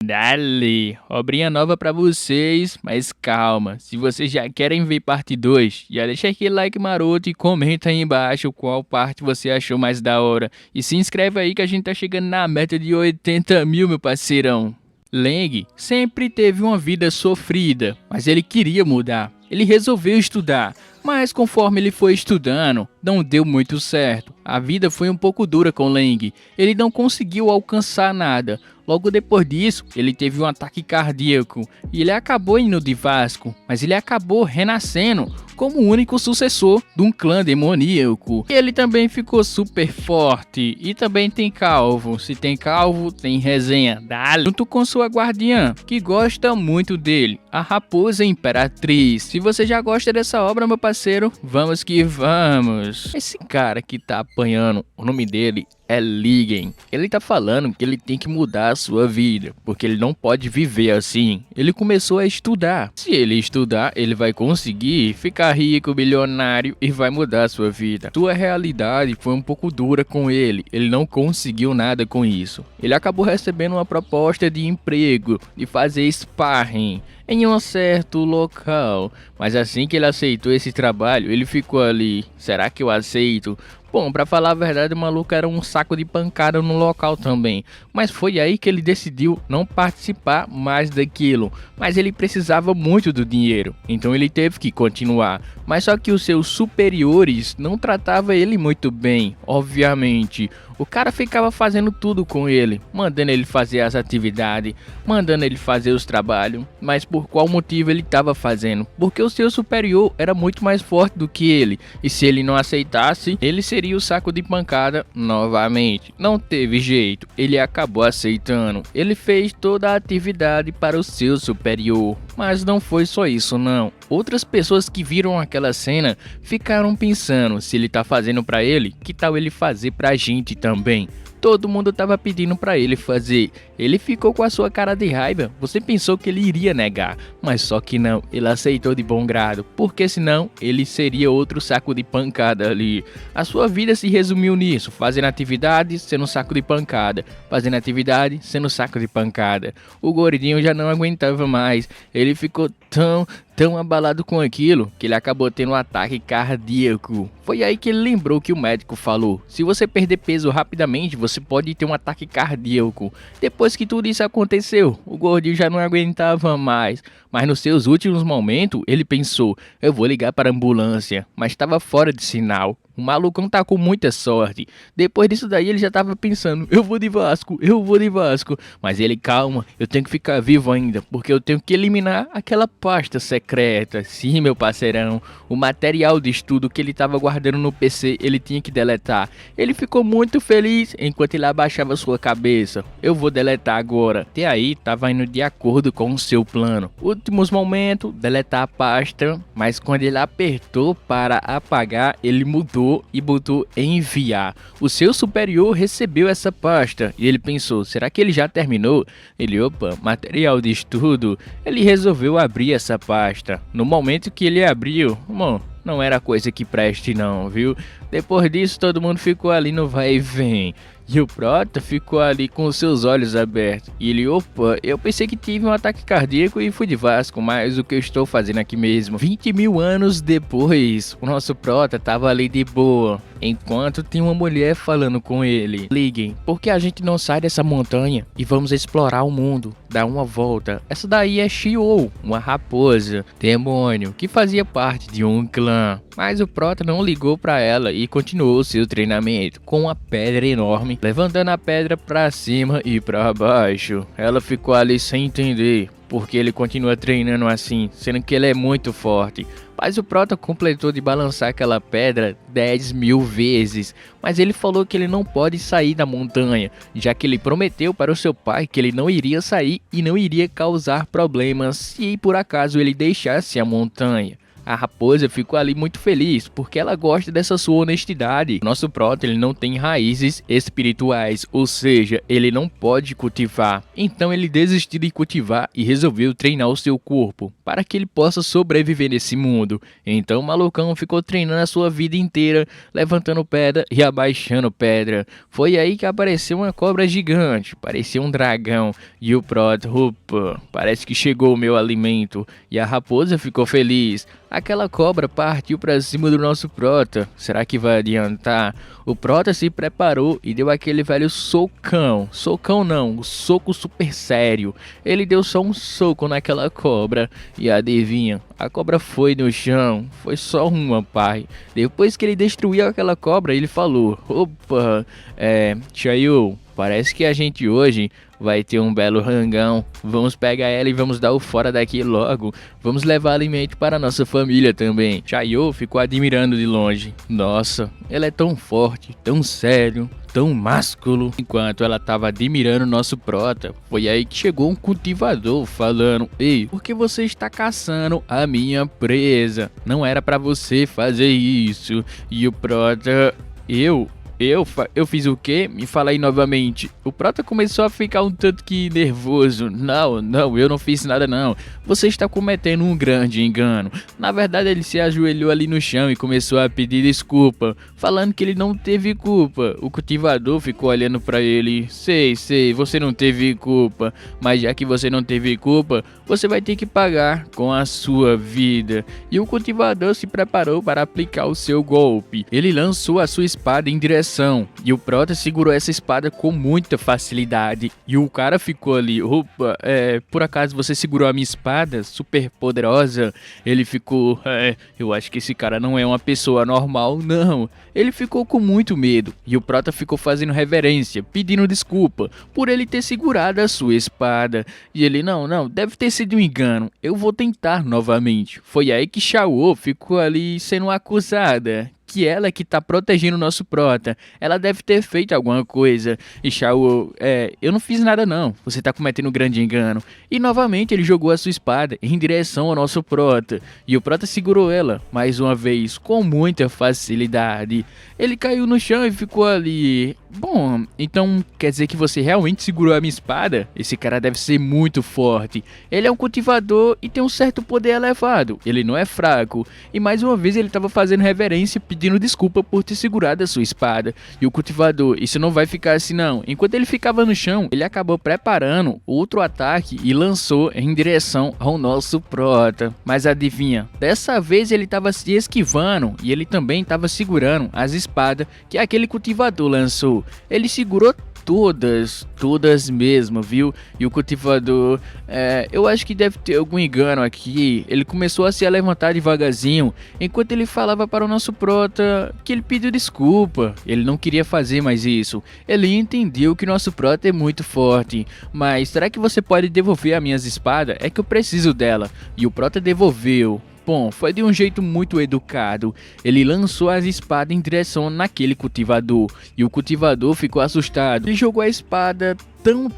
Dale, obrinha nova pra vocês, mas calma, se vocês já querem ver parte 2, já deixa aquele like maroto e comenta aí embaixo qual parte você achou mais da hora. E se inscreve aí que a gente tá chegando na meta de 80 mil, meu parceirão. Leng sempre teve uma vida sofrida, mas ele queria mudar. Ele resolveu estudar, mas conforme ele foi estudando, não deu muito certo. A vida foi um pouco dura com Leng. Ele não conseguiu alcançar nada. Logo depois disso, ele teve um ataque cardíaco e ele acabou indo de Vasco, mas ele acabou renascendo como o único sucessor de um clã demoníaco. Ele também ficou super forte e também tem calvo. Se tem calvo, tem resenha. Dale. Junto com sua guardiã, que gosta muito dele, a Raposa Imperatriz. Se você já gosta dessa obra, meu parceiro, vamos que vamos. Esse cara que tá apanhando, o nome dele é Ligen. Ele tá falando que ele tem que mudar a sua vida, porque ele não pode viver assim. Ele começou a estudar. Se ele estudar, ele vai conseguir ficar rico, bilionário e vai mudar a sua vida. Sua realidade foi um pouco dura com ele. Ele não conseguiu nada com isso. Ele acabou recebendo uma proposta de emprego, de fazer sparring em um certo local. Mas assim que ele aceitou esse trabalho, ele ficou ali. Será que eu aceito? Bom, pra falar a verdade, o maluco era um saco de pancada no local também. Mas foi aí que ele decidiu não participar mais daquilo. Mas ele precisava muito do dinheiro, então ele teve que continuar. Mas só que os seus superiores não tratavam ele muito bem, obviamente. O cara ficava fazendo tudo com ele, mandando ele fazer as atividades, mandando ele fazer os trabalhos. Mas por qual motivo ele estava fazendo? Porque o seu superior era muito mais forte do que ele. E se ele não aceitasse, ele seria o saco de pancada novamente. Não teve jeito, ele acabou aceitando. Ele fez toda a atividade para o seu superior. Mas não foi só isso não. Outras pessoas que viram aquela cena ficaram pensando, se ele tá fazendo pra ele, que tal ele fazer pra gente também? Todo mundo tava pedindo pra ele fazer. Ele ficou com a sua cara de raiva. Você pensou que ele iria negar, mas só que não, ele aceitou de bom grado, porque senão ele seria outro saco de pancada ali. A sua vida se resumiu nisso, fazendo atividade, sendo um saco de pancada, fazendo atividade, sendo saco de pancada. O gordinho já não aguentava mais, ele ficou tão abalado com aquilo que ele acabou tendo um ataque cardíaco. Foi aí que ele lembrou que o médico falou: se você perder peso rapidamente, você pode ter um ataque cardíaco. Depois que tudo isso aconteceu, o gordinho já não aguentava mais. Mas nos seus últimos momentos, ele pensou: eu vou ligar para a ambulância, mas estava fora de sinal. O malucão tá com muita sorte. Depois disso daí ele já tava pensando: eu vou de Vasco, eu vou de Vasco. Mas ele, calma, eu tenho que ficar vivo ainda, porque eu tenho que eliminar aquela pasta secreta. Sim, meu parceirão, o material de estudo que ele tava guardando no PC, ele tinha que deletar. Ele ficou muito feliz enquanto ele abaixava sua cabeça: eu vou deletar agora. Até aí tava indo de acordo com o seu plano. Últimos momentos, deletar a pasta, mas quando ele apertou para apagar, ele mudou e botou enviar. O seu superior recebeu essa pasta e ele pensou: será que ele já terminou? Ele, opa, material de estudo. Ele resolveu abrir essa pasta. No momento que ele abriu, bom, não era coisa que preste não, viu? Depois disso todo mundo ficou ali no vai e vem. E o Prota ficou ali com os seus olhos abertos. E ele, opa, eu pensei que tive um ataque cardíaco e fui de Vasco, mas o que eu estou fazendo aqui mesmo? 20 mil anos depois, o nosso Prota tava ali de boa, enquanto tinha uma mulher falando com ele: liguem, por que a gente não sai dessa montanha e vamos explorar o mundo, dar uma volta? Essa daí é Xiou, uma raposa, demônio, que fazia parte de um clã. Mas o Prota não ligou pra ela e continuou seu treinamento com uma pedra enorme, levantando a pedra pra cima e pra baixo. Ela ficou ali sem entender porque ele continua treinando assim, sendo que ele é muito forte. Mas o Prota completou de balançar aquela pedra 10 mil vezes. Mas ele falou que ele não pode sair da montanha, já que ele prometeu para o seu pai que ele não iria sair e não iria causar problemas se por acaso ele deixasse a montanha. A raposa ficou ali muito feliz, porque ela gosta dessa sua honestidade. Nosso Prota, ele não tem raízes espirituais, ou seja, ele não pode cultivar. Então ele desistiu de cultivar e resolveu treinar o seu corpo, para que ele possa sobreviver nesse mundo. Então o malucão ficou treinando a sua vida inteira, levantando pedra e abaixando pedra. Foi aí que apareceu uma cobra gigante, parecia um dragão, e o Prota, opa, parece que chegou o meu alimento. E a raposa ficou feliz. Aquela cobra partiu para cima do nosso Prota. Será que vai adiantar? O Prota se preparou e deu aquele velho socão. Socão não, um soco super sério. Ele deu só um soco naquela cobra. E adivinha, a cobra foi no chão. Foi só uma, pai. Depois que ele destruiu aquela cobra, ele falou: opa, Chayu, parece que a gente hoje vai ter um belo rangão. Vamos pegar ela e vamos dar o fora daqui logo. Vamos levar alimento para a nossa família também. Chayo ficou admirando de longe. Nossa, ele é tão forte, tão sério, tão másculo. Enquanto ela estava admirando nosso Prota, foi aí que chegou um cultivador falando: ei, por que você está caçando a minha presa? Não era para você fazer isso. E o Prota: Eu fiz o quê? Me fala aí novamente. O Prota começou a ficar um tanto que nervoso. Não, eu não fiz nada não. Você está cometendo um grande engano. Na verdade, ele se ajoelhou ali no chão e começou a pedir desculpa, falando que ele não teve culpa. O cultivador ficou olhando para ele. Sei, você não teve culpa. Mas já que você não teve culpa, você vai ter que pagar com a sua vida. E o cultivador se preparou para aplicar o seu golpe. Ele lançou a sua espada em direção. E o Prota segurou essa espada com muita facilidade. E o cara ficou ali: opa, por acaso você segurou a minha espada super poderosa? Ele ficou: eu acho que esse cara não é uma pessoa normal, não. Ele ficou com muito medo. E o Prota ficou fazendo reverência, pedindo desculpa por ele ter segurado a sua espada. E ele: não, deve ter sido um engano. Eu vou tentar novamente. Foi aí que Chayo ficou ali sendo acusada, que ela é que tá protegendo o nosso Prota. Ela deve ter feito alguma coisa. E Chayo: eu não fiz nada não. Você tá cometendo um grande engano. E novamente ele jogou a sua espada em direção ao nosso Prota. E o Prota segurou ela, mais uma vez, com muita facilidade. Ele caiu no chão e ficou ali: bom, então quer dizer que você realmente segurou a minha espada? Esse cara deve ser muito forte. Ele é um cultivador e tem um certo poder elevado. Ele não é fraco. E mais uma vez ele estava fazendo reverência, pedindo desculpa por ter segurado a sua espada. E o cultivador: isso não vai ficar assim não. Enquanto ele ficava no chão, ele acabou preparando outro ataque e lançou em direção ao nosso Prota. Mas adivinha, dessa vez ele estava se esquivando e ele também estava segurando as espadas que aquele cultivador lançou. Ele segurou todas mesmo, viu? E o cultivador, eu acho que deve ter algum engano aqui. Ele começou a se levantar devagarzinho, enquanto ele falava para o nosso Prota que ele pediu desculpa. Ele não queria fazer mais isso. Ele entendeu que nosso Prota é muito forte. Mas será que você pode devolver as minhas espadas? É que eu preciso dela. E o Prota devolveu. Bom, foi de um jeito muito educado. Ele lançou as espadas em direção naquele cultivador. E o cultivador ficou assustado. Ele jogou a espada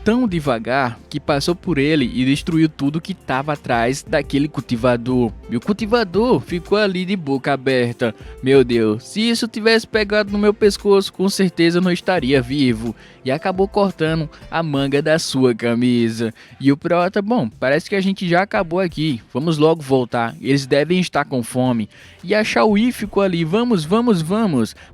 tão devagar que passou por ele e destruiu tudo que estava atrás daquele cultivador. E o cultivador ficou ali de boca aberta. Meu Deus, se isso tivesse pegado no meu pescoço, com certeza eu não estaria vivo. E acabou cortando a manga da sua camisa. E o Prota: bom, parece que a gente já acabou aqui. Vamos logo voltar. Eles devem estar com fome. E a Chaui ficou ali: vamos.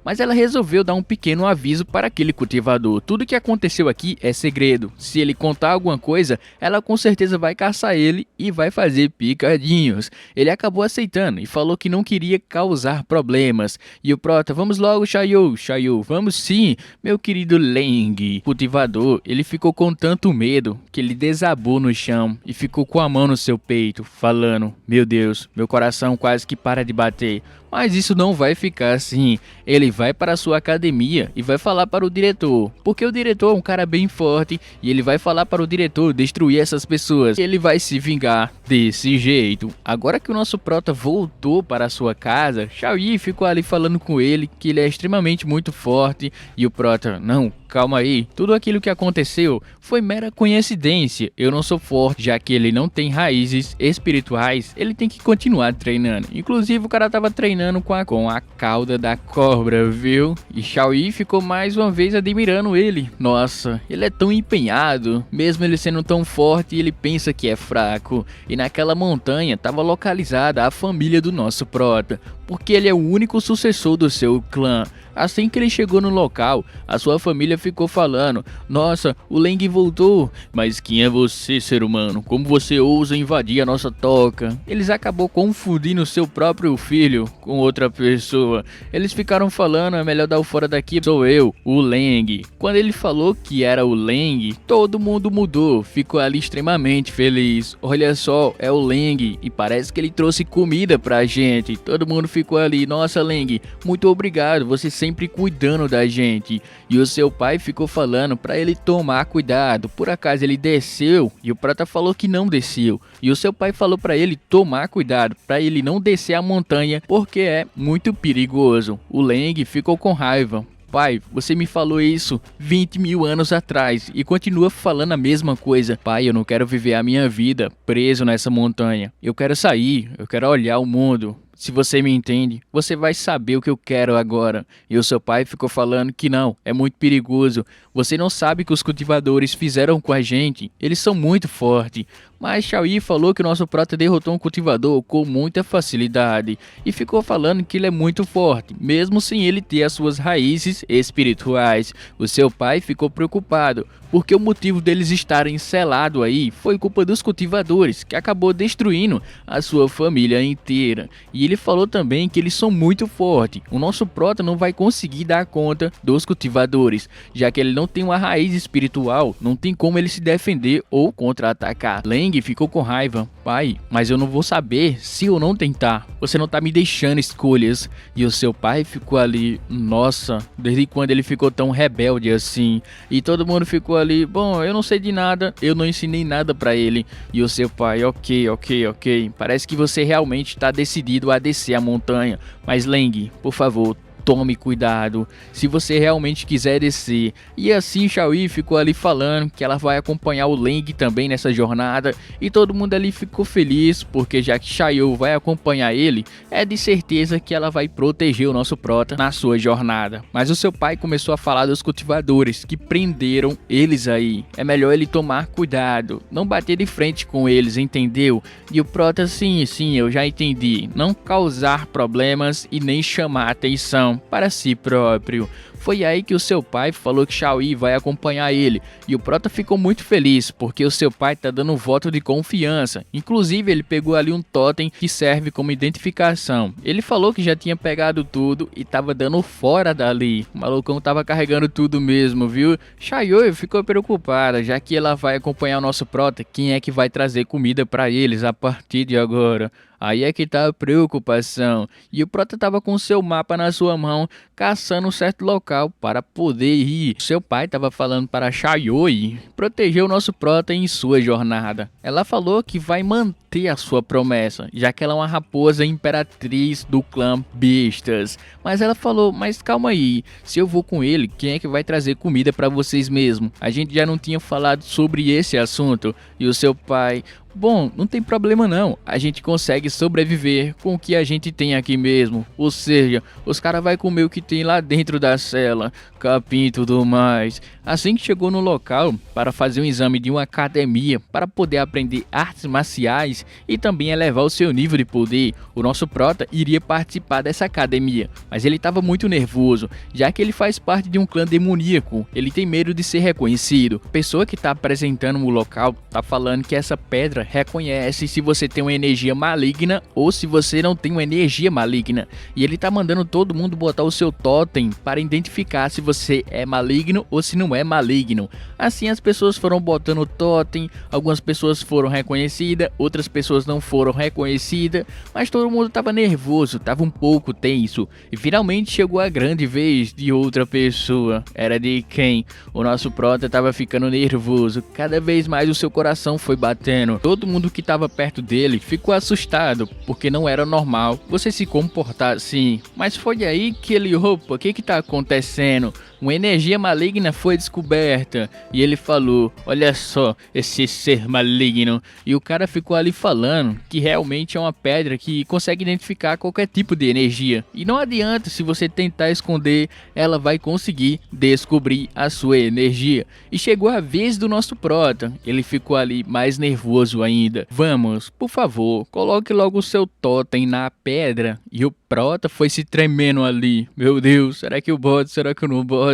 Mas ela resolveu dar um pequeno aviso para aquele cultivador. Tudo que aconteceu aqui é segredo. Se ele contar alguma coisa, ela com certeza vai caçar ele e vai fazer picadinhos. Ele acabou aceitando e falou que não queria causar problemas. E o Prota: vamos logo, Chayo, vamos sim, meu querido Leng. O cultivador, ele ficou com tanto medo que ele desabou no chão e ficou com a mão no seu peito, falando: meu Deus, meu coração quase que para de bater. Mas isso não vai ficar assim. Ele vai para a sua academia e vai falar para o diretor, porque o diretor é um cara bem forte e ele vai falar para o diretor destruir essas pessoas. Ele vai se vingar desse jeito. Agora que o nosso Prota voltou para a sua casa, Chaui ficou ali falando com ele que ele é extremamente muito forte. E o Prota: não, calma aí, tudo aquilo que aconteceu foi mera coincidência. Eu não sou forte, já que ele não tem raízes espirituais, ele tem que continuar treinando. Inclusive o cara tava treinando com a cauda da cobra, viu? E Shao Yi ficou mais uma vez admirando ele. Nossa, ele é tão empenhado, mesmo ele sendo tão forte, ele pensa que é fraco. E naquela montanha tava localizada a família do nosso prota, porque ele é o único sucessor do seu clã. Assim que ele chegou no local, a sua família ficou falando: nossa, o Leng voltou. Mas quem é você, ser humano? Como você ousa invadir a nossa toca? Eles acabou confundindo seu próprio filho com outra pessoa. Eles ficaram falando: é melhor dar o fora daqui, sou eu, o Leng. Quando ele falou que era o Leng, todo mundo mudou, ficou ali extremamente feliz. Olha só, é o Leng e parece que ele trouxe comida pra gente. Todo mundo ficou ali: nossa, Leng, muito obrigado, você sempre cuidando da gente. E o seu pai ficou falando pra ele tomar cuidado. Por acaso ele desceu e o prota falou que não desceu. E o seu pai falou pra ele tomar cuidado, pra ele não descer a montanha, porque é muito perigoso. O Leng ficou com raiva. Pai, você me falou isso 20 mil anos atrás e continua falando a mesma coisa. Pai, eu não quero viver a minha vida preso nessa montanha. Eu quero sair, eu quero olhar o mundo. Se você me entende, você vai saber o que eu quero agora. E o seu pai ficou falando que não, é muito perigoso. Você não sabe o que os cultivadores fizeram com a gente. Eles são muito fortes. Mas Shao Yi falou que o nosso prota derrotou um cultivador com muita facilidade. E ficou falando que ele é muito forte, mesmo sem ele ter as suas raízes espirituais. O seu pai ficou preocupado, porque o motivo deles estarem selados aí foi culpa dos cultivadores, que acabou destruindo a sua família inteira. E ele falou também que eles são muito fortes. O nosso prota não vai conseguir dar conta dos cultivadores, já que ele não tem uma raiz espiritual, não tem como ele se defender ou contra-atacar. Leng ficou com raiva. Pai, mas eu não vou saber se eu não tentar. Você não tá me deixando escolhas. E o seu pai ficou ali, nossa, desde quando ele ficou tão rebelde assim? E todo mundo ficou ali, bom, eu não sei de nada, eu não ensinei nada pra ele. E o seu pai, ok, parece que você realmente está decidido a descer a montanha. Mas Leng, por favor, tome cuidado, se você realmente quiser descer. E assim Shao Yi ficou ali falando que ela vai acompanhar o Leng também nessa jornada. E todo mundo ali ficou feliz, porque já que Shao Yi vai acompanhar ele, é de certeza que ela vai proteger o nosso prota na sua jornada. Mas o seu pai começou a falar dos cultivadores que prenderam eles aí. É melhor ele tomar cuidado, não bater de frente com eles, entendeu? E o prota, sim, eu já entendi, não causar problemas e nem chamar atenção para si próprio. Foi aí que o seu pai falou que Shao Yi vai acompanhar ele, e o prota ficou muito feliz, porque o seu pai tá dando um voto de confiança. Inclusive ele pegou ali um totem que serve como identificação. Ele falou que já tinha pegado tudo e tava dando fora dali. O malucão tava carregando tudo mesmo, viu? Shao Yi ficou preocupada, já que ela vai acompanhar o nosso prota, quem é que vai trazer comida para eles a partir de agora? Aí é que tá a preocupação. E o prota tava com seu mapa na sua mão, caçando um certo local para poder ir. Seu pai tava falando para Shao Yi proteger o nosso prota em sua jornada. Ela falou que vai manter a sua promessa, já que ela é uma raposa imperatriz do clã Bestas. Mas ela falou, mas calma aí, se eu vou com ele, quem é que vai trazer comida para vocês mesmo? A gente já não tinha falado sobre esse assunto. E o seu pai, bom, não tem problema não, a gente consegue sobreviver com o que a gente tem aqui mesmo. Ou seja, os caras vão comer o que tem lá dentro da cela, capim e tudo mais. Assim que chegou no local para fazer um exame de uma academia para poder aprender artes marciais e também elevar o seu nível de poder, o nosso prota iria participar dessa academia. Mas ele estava muito nervoso, já que ele faz parte de um clã demoníaco, ele tem medo de ser reconhecido. A pessoa que está apresentando o local está falando que essa pedra reconhece se você tem uma energia maligna ou se você não tem uma energia maligna. E ele tá mandando todo mundo botar o seu totem para identificar se você é maligno ou se não é maligno. Assim as pessoas foram botando o totem, algumas pessoas foram reconhecidas, outras pessoas não foram reconhecidas, mas todo mundo tava nervoso, tava um pouco tenso. E finalmente chegou a grande vez de outra pessoa. Era de quem? O nosso prota tava ficando nervoso, cada vez mais o seu coração foi batendo. Todo mundo que estava perto dele ficou assustado, porque não era normal você se comportar assim. Mas foi aí que ele, opa, o que tá acontecendo? Uma energia maligna foi descoberta. E ele falou, olha só, esse ser maligno. E o cara ficou ali falando que realmente é uma pedra que consegue identificar qualquer tipo de energia. E não adianta, se você tentar esconder, ela vai conseguir descobrir a sua energia. E chegou a vez do nosso prota. Ele ficou ali mais nervoso ainda. Vamos, por favor, coloque logo o seu totem na pedra. E o prota foi se tremendo ali. Meu Deus, será que eu boto? Será que eu não boto?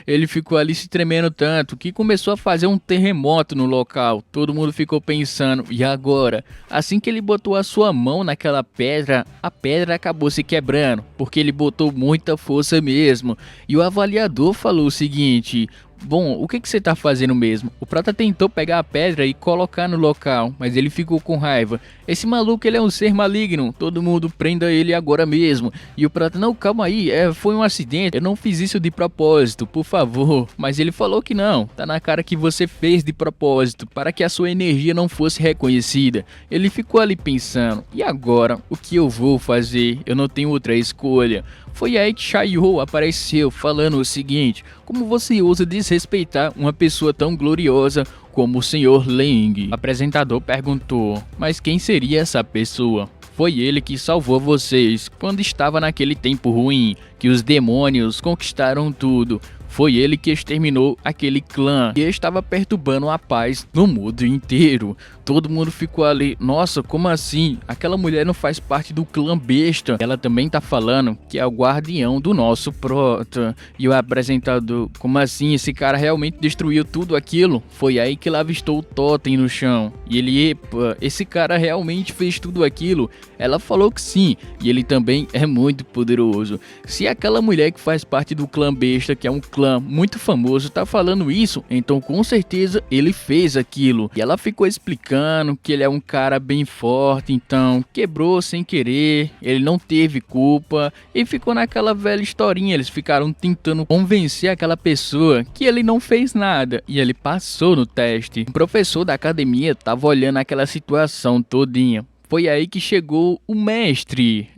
Ele ficou ali se tremendo tanto que começou a fazer um terremoto no local. Todo mundo ficou pensando, e agora? Assim que ele botou a sua mão naquela pedra, a pedra acabou se quebrando, porque ele botou muita força mesmo. E o avaliador falou o seguinte: bom, o que você tá fazendo mesmo? O prota tentou pegar a pedra e colocar no local, mas ele ficou com raiva. Esse maluco, ele é um ser maligno, todo mundo prenda ele agora mesmo. E o prota, não, calma aí, foi um acidente, eu não fiz isso de propósito, por favor. Mas ele falou que não, tá na cara que você fez de propósito, para que a sua energia não fosse reconhecida. Ele ficou ali pensando, e agora, o que eu vou fazer? Eu não tenho outra escolha. Foi aí que Xiao apareceu falando o seguinte: como você ousa desrespeitar uma pessoa tão gloriosa como o Sr. Ling? O apresentador perguntou, mas quem seria essa pessoa? Foi ele que salvou vocês quando estava naquele tempo ruim, que os demônios conquistaram tudo. Foi ele que exterminou aquele clã e estava perturbando a paz no mundo inteiro. Todo mundo ficou ali, nossa, como assim? Aquela mulher não faz parte do clã besta. Ela também tá falando que é o guardião do nosso prota. E o apresentador, como assim? Esse cara realmente destruiu tudo aquilo? Foi aí que ele avistou o totem no chão. E ele, epa, esse cara realmente fez tudo aquilo? Ela falou que sim, e ele também é muito poderoso. Se aquela mulher que faz parte do clã besta, que é um clã muito famoso, tá falando isso, então com certeza ele fez aquilo. E ela ficou explicando que ele é um cara bem forte, então quebrou sem querer, ele não teve culpa, e ficou naquela velha historinha. Eles ficaram tentando convencer aquela pessoa que ele não fez nada, e ele passou no teste. O professor da academia tava olhando aquela situação todinha. Foi aí que chegou o mestre.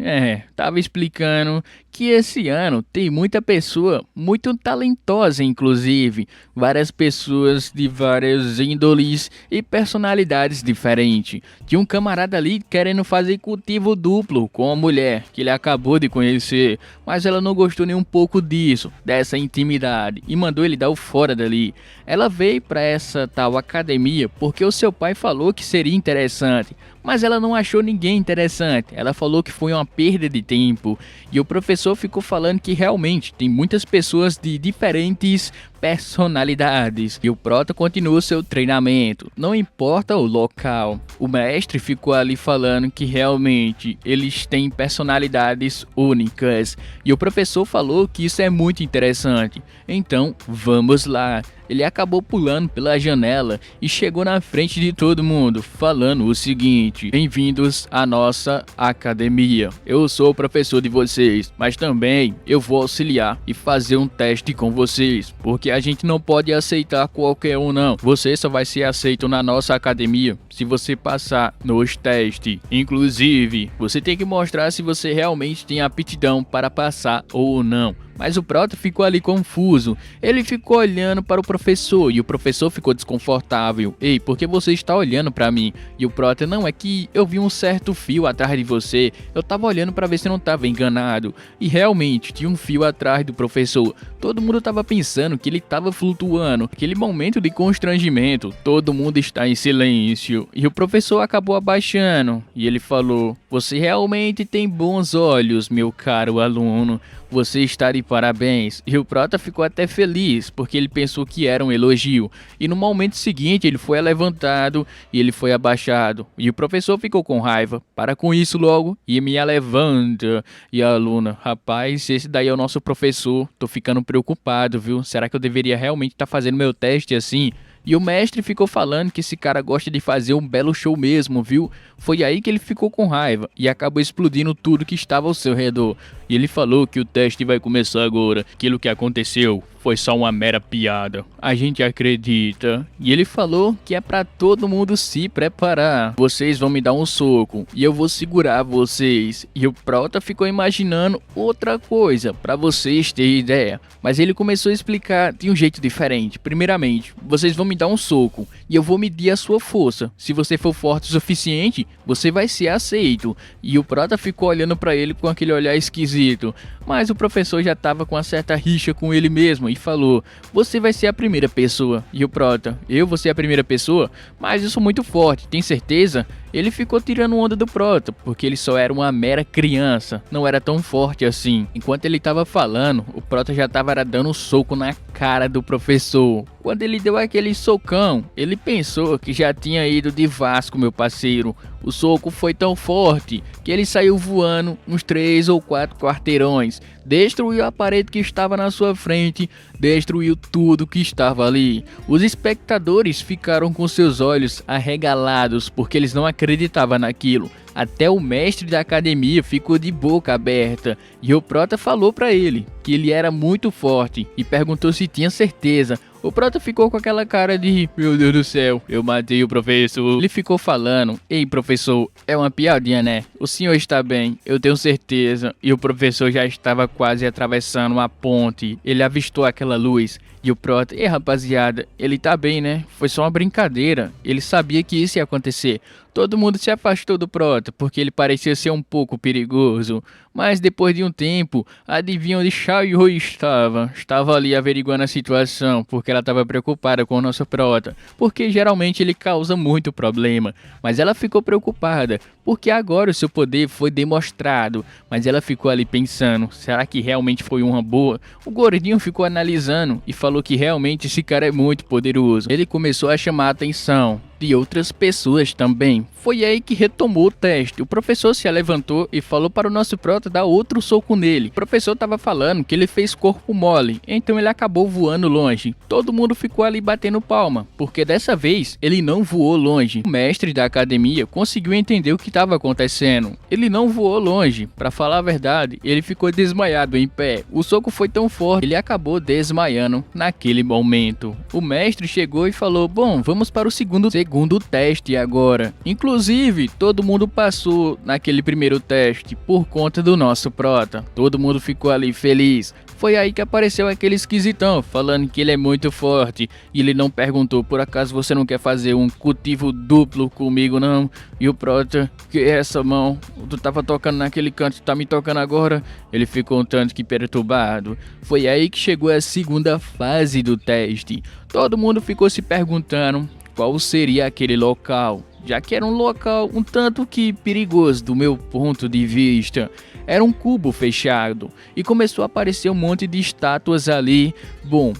Tava explicando que esse ano tem muita pessoa muito talentosa, inclusive. Várias pessoas de várias índoles e personalidades diferentes. Tinha um camarada ali querendo fazer cultivo duplo com uma mulher que ele acabou de conhecer, mas ela não gostou nem um pouco disso, dessa intimidade, e mandou ele dar o fora dali. Ela veio para essa tal academia porque o seu pai falou que seria interessante, mas ela não achou ninguém interessante. Ela falou que foi uma perda de tempo. E o professor ficou falando que realmente tem muitas pessoas de diferentes personalidades. E o prota continuou seu treinamento, não importa o local. O mestre ficou ali falando que realmente eles têm personalidades únicas. E o professor falou que isso é muito interessante. Então, vamos lá. Ele acabou pulando pela janela e chegou na frente de todo mundo, falando o seguinte: bem-vindos à nossa academia. Eu sou o professor de vocês, mas também eu vou auxiliar e fazer um teste com vocês, porque a gente não pode aceitar qualquer um não. Você só vai ser aceito na nossa academia se você passar nos testes. Inclusive, você tem que mostrar se você realmente tem aptidão para passar ou não. Mas o prota ficou ali confuso. Ele ficou olhando para o professor e o professor ficou desconfortável. Ei, por que você está olhando para mim? E o prota, não, é que eu vi um certo fio atrás de você. Eu tava olhando para ver se não tava enganado. E realmente tinha um fio atrás do professor. Todo mundo tava pensando que ele tava flutuando. Aquele momento de constrangimento, todo mundo está em silêncio. E o professor acabou abaixando. E ele falou: você realmente tem bons olhos, meu caro aluno. Você está de parabéns. E o prota ficou até feliz, porque ele pensou que era um elogio. E no momento seguinte ele foi levantado e ele foi abaixado. E o professor ficou com raiva. Para com isso logo e me levanta. E a aluna: rapaz, esse daí é o nosso professor. Tô ficando preocupado, viu? Será que eu deveria realmente estar fazendo meu teste assim? E o mestre ficou falando que esse cara gosta de fazer um belo show mesmo, viu? Foi aí que ele ficou com raiva e acabou explodindo tudo que estava ao seu redor. E ele falou que o teste vai começar agora. Aquilo que aconteceu foi só uma mera piada. A gente acredita. E ele falou que é pra todo mundo se preparar. Vocês vão me dar um soco e eu vou segurar vocês. E o Prota ficou imaginando outra coisa, pra vocês terem ideia. Mas ele começou a explicar de um jeito diferente. Primeiramente, vocês vão me dar um soco e eu vou medir a sua força. Se você for forte o suficiente, você vai ser aceito. E o Prota ficou olhando pra ele com aquele olhar esquisito. Mas o professor já tava com uma certa rixa com ele mesmo e falou: você vai ser a primeira pessoa. E o Prota: eu vou ser a primeira pessoa? Mas eu sou muito forte, tem certeza? Ele ficou tirando onda do Prota, porque ele só era uma mera criança, não era tão forte assim. Enquanto ele tava falando, o Prota já tava dando um soco na cara do professor. Quando ele deu aquele socão, ele pensou que já tinha ido de Vasco, meu parceiro. O soco foi tão forte que ele saiu voando uns 3 ou 4 quarteirões, destruiu a parede que estava na sua frente, destruiu tudo que estava ali. Os espectadores ficaram com seus olhos arregalados porque eles não acreditavam naquilo. Até o mestre da academia ficou de boca aberta e o Prota falou para ele que ele era muito forte e perguntou se tinha certeza. O Prota ficou com aquela cara de: meu Deus do céu, eu matei o professor. Ele ficou falando: ei professor, é uma piadinha né? O senhor está bem, eu tenho certeza. E o professor já estava quase atravessando uma ponte. Ele avistou aquela luz. E o Prota: ei rapaziada, ele tá bem né? Foi só uma brincadeira. Ele sabia que isso ia acontecer. Todo mundo se afastou do Prota porque ele parecia ser um pouco perigoso. Mas depois de um tempo, adivinha onde Xiao Yu estava? Estava ali averiguando a situação porque ela estava preocupada com o nosso Prota. Porque geralmente ele causa muito problema. Mas ela ficou preocupada porque agora o seu poder foi demonstrado. Mas ela ficou ali pensando: será que realmente foi uma boa? O gordinho ficou analisando e falou que realmente esse cara é muito poderoso. Ele começou a chamar a atenção de outras pessoas também. Foi aí que retomou o teste. O professor se levantou e falou para o nosso Prota dar outro soco nele. O professor estava falando que ele fez corpo mole, então ele acabou voando longe. Todo mundo ficou ali batendo palma, porque dessa vez ele não voou longe. O mestre da academia conseguiu entender o que estava acontecendo. Ele não voou longe. Para falar a verdade, ele ficou desmaiado em pé. O soco foi tão forte, ele acabou desmaiando naquele momento. O mestre chegou e falou: bom, vamos para o segundo teste agora. Inclusive, todo mundo passou naquele primeiro teste por conta do nosso Prota. Todo mundo ficou ali feliz. Foi aí que apareceu aquele esquisitão falando que ele é muito forte. E ele não perguntou: por acaso você não quer fazer um cultivo duplo comigo não? E o Prota: que é essa mão? Tu tava tocando naquele canto, tá me tocando agora? Ele ficou um tanto que perturbado. Foi aí que chegou a segunda fase do teste. Todo mundo ficou se perguntando qual seria aquele local, já que era um local um tanto que perigoso do meu ponto de vista. Era um cubo fechado e começou a aparecer um monte de estátuas ali,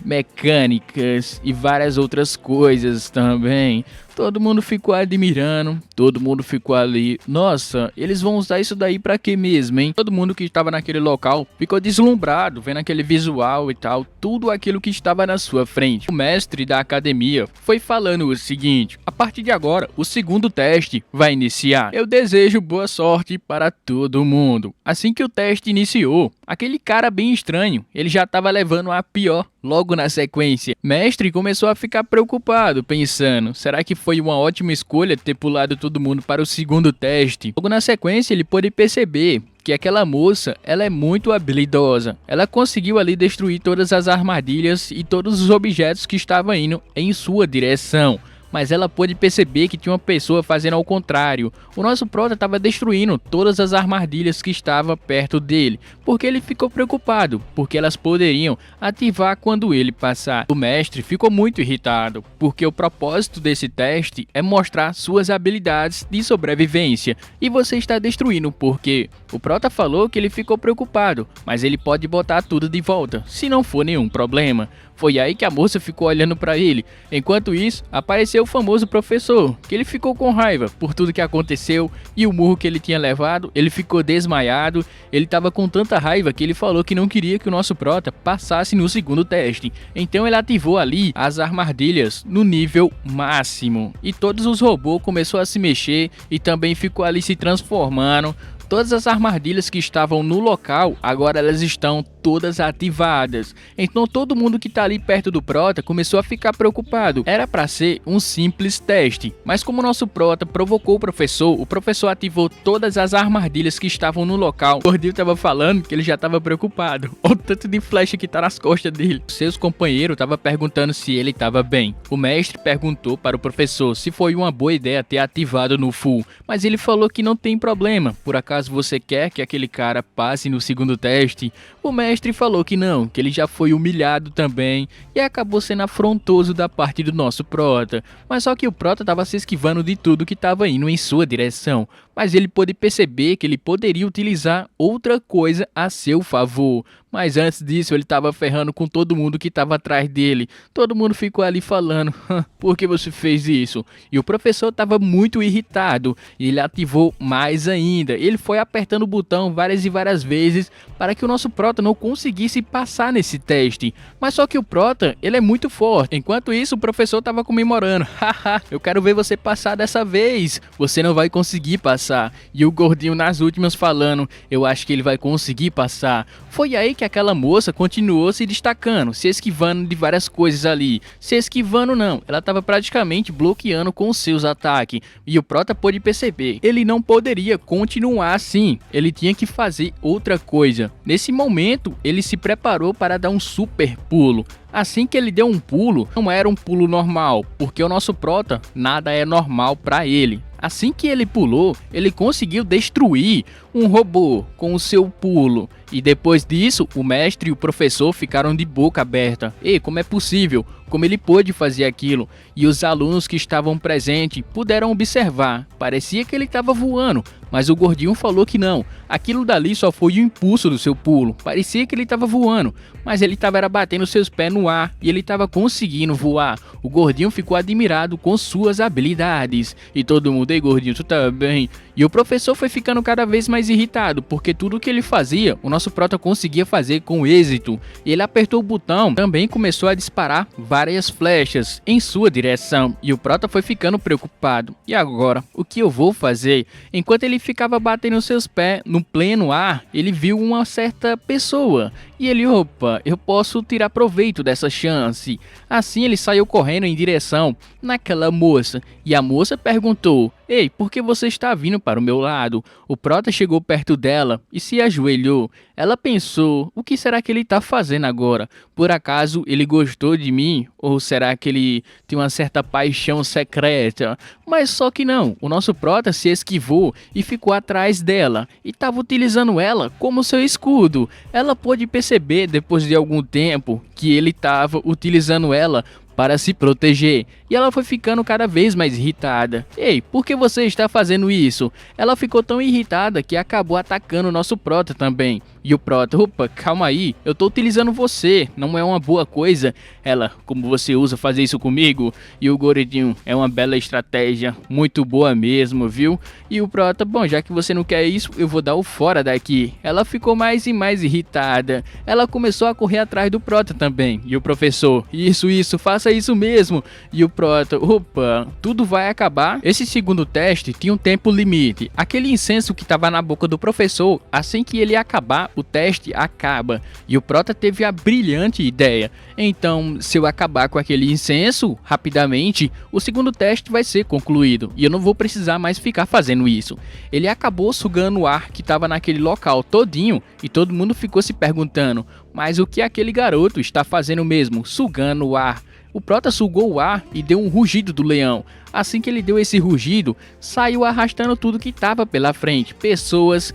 mecânicas e várias outras coisas também. Todo mundo ficou admirando, todo mundo ficou ali: nossa, eles vão usar isso daí pra quê mesmo, hein? Todo mundo que estava naquele local ficou deslumbrado, vendo aquele visual e tal, tudo aquilo que estava na sua frente. O mestre da academia foi falando o seguinte: a partir de agora, o segundo teste vai iniciar. Eu desejo boa sorte para todo mundo. Assim que o teste iniciou, aquele cara bem estranho, ele já estava levando a pior logo na sequência. Mestre começou a ficar preocupado, pensando: será que foi uma ótima escolha ter pulado todo mundo para o segundo teste? Logo na sequência ele pôde perceber que aquela moça, ela é muito habilidosa. Ela conseguiu ali destruir todas as armadilhas e todos os objetos que estavam indo em sua direção. Mas ela pôde perceber que tinha uma pessoa fazendo ao contrário. O nosso Prota estava destruindo todas as armadilhas que estavam perto dele, porque ele ficou preocupado, porque elas poderiam ativar quando ele passar. O mestre ficou muito irritado, porque o propósito desse teste é mostrar suas habilidades de sobrevivência, e você está destruindo porque o Prota falou que ele ficou preocupado, mas ele pode botar tudo de volta, se não for nenhum problema. Foi aí que a moça ficou olhando para ele. Enquanto isso, apareceu o famoso professor, que ele ficou com raiva por tudo que aconteceu e o murro que ele tinha levado. Ele ficou desmaiado, ele estava com tanta raiva que ele falou que não queria que o nosso Prota passasse no segundo teste. Então ele ativou ali as armadilhas no nível máximo. E todos os robôs começaram a se mexer e também ficou ali se transformando. Todas as armadilhas que estavam no local, agora elas estão todas ativadas. Então todo mundo que tá ali perto do Prota começou a ficar preocupado. Era para ser um simples teste, mas como o nosso Prota provocou o professor ativou todas as armadilhas que estavam no local. O Gordinho tava falando que ele já tava preocupado. Olha o tanto de flecha que tá nas costas dele. Seus companheiros tava perguntando se ele tava bem. O mestre perguntou para o professor se foi uma boa ideia ter ativado no full, mas ele falou que não tem problema. Por acaso você quer que aquele cara passe no segundo teste? O mestre falou que não, que ele já foi humilhado também e acabou sendo afrontoso da parte do nosso Prota. Mas só que o Prota tava se esquivando de tudo que tava indo em sua direção. Mas ele pôde perceber que ele poderia utilizar outra coisa a seu favor. Mas antes disso ele estava ferrando com todo mundo que estava atrás dele. Todo mundo ficou ali falando, por que você fez isso? E o professor estava muito irritado e ele ativou mais ainda. Ele foi apertando o botão várias e várias vezes para que o nosso Prota não conseguisse passar nesse teste. Mas só que o Prota, ele é muito forte. Enquanto isso o professor estava comemorando. Haha, eu quero ver você passar dessa vez. Você não vai conseguir passar. E o Gordinho nas últimas falando, eu acho que ele vai conseguir passar. Foi aí que aquela moça continuou se destacando, se esquivando de várias coisas ali. Se esquivando não, ela estava praticamente bloqueando com os seus ataques. E o Prota pôde perceber, ele não poderia continuar assim, ele tinha que fazer outra coisa. Nesse momento, ele se preparou para dar um super pulo. Assim que ele deu um pulo, não era um pulo normal, porque o nosso Prota, nada é normal para ele. Assim que ele pulou, ele conseguiu destruir um robô com o seu pulo. E depois disso, o mestre e o professor ficaram de boca aberta. E como é possível? Como ele pôde fazer aquilo? E os alunos que estavam presentes puderam observar. Parecia que ele estava voando, mas o Gordinho falou que não. Aquilo dali só foi o impulso do seu pulo. Parecia que ele estava voando, mas ele estava batendo seus pés no ar e ele estava conseguindo voar. O Gordinho ficou admirado com suas habilidades. E todo mundo, ei Gordinho, tu tá bem? E o professor foi ficando cada vez mais irritado, porque tudo que ele fazia, o nosso Prota conseguia fazer com êxito. E ele apertou o botão, também começou a disparar várias flechas em sua direção. E o Prota foi ficando preocupado. E agora, o que eu vou fazer? Enquanto ele ficava batendo seus pés no pleno ar, ele viu uma certa pessoa. E ele, opa, eu posso tirar proveito dessa chance. Assim ele saiu correndo em direção naquela moça. E a moça perguntou, ei, por que você está vindo para o meu lado? O Prota chegou perto dela e se ajoelhou. Ela pensou, o que será que ele está fazendo agora? Por acaso ele gostou de mim? Ou será que ele tem uma certa paixão secreta? Mas só que não, o nosso Prota se esquivou e ficou atrás dela. E estava utilizando ela como seu escudo. Ela pôde perceber depois de algum tempo que ele estava utilizando ela para se proteger, e ela foi ficando cada vez mais irritada. Ei, por que você está fazendo isso? Ela ficou tão irritada que acabou atacando o nosso Prota também. E o Prota, opa, calma aí, eu tô utilizando você, não é uma boa coisa. Ela, como você usa fazer isso comigo? E o Gordinho, é uma bela estratégia, muito boa mesmo, viu? E o Prota, bom, já que você não quer isso, eu vou dar o fora daqui. Ela ficou mais e mais irritada. Ela começou a correr atrás do Prota também. E o professor, isso, faça isso mesmo. E o Prota, opa, tudo vai acabar. Esse segundo teste tinha um tempo limite. Aquele incenso que estava na boca do professor, assim que ele acabar, o teste acaba. E o Prota teve a brilhante ideia. Então, se eu acabar com aquele incenso rapidamente, o segundo teste vai ser concluído. E eu não vou precisar mais ficar fazendo isso. Ele acabou sugando o ar que estava naquele local todinho. E todo mundo ficou se perguntando, mas o que aquele garoto está fazendo mesmo, sugando o ar? O Prota sugou o ar e deu um rugido do leão. Assim que ele deu esse rugido, saiu arrastando tudo que estava pela frente. Pessoas,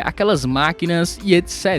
aquelas máquinas e etc.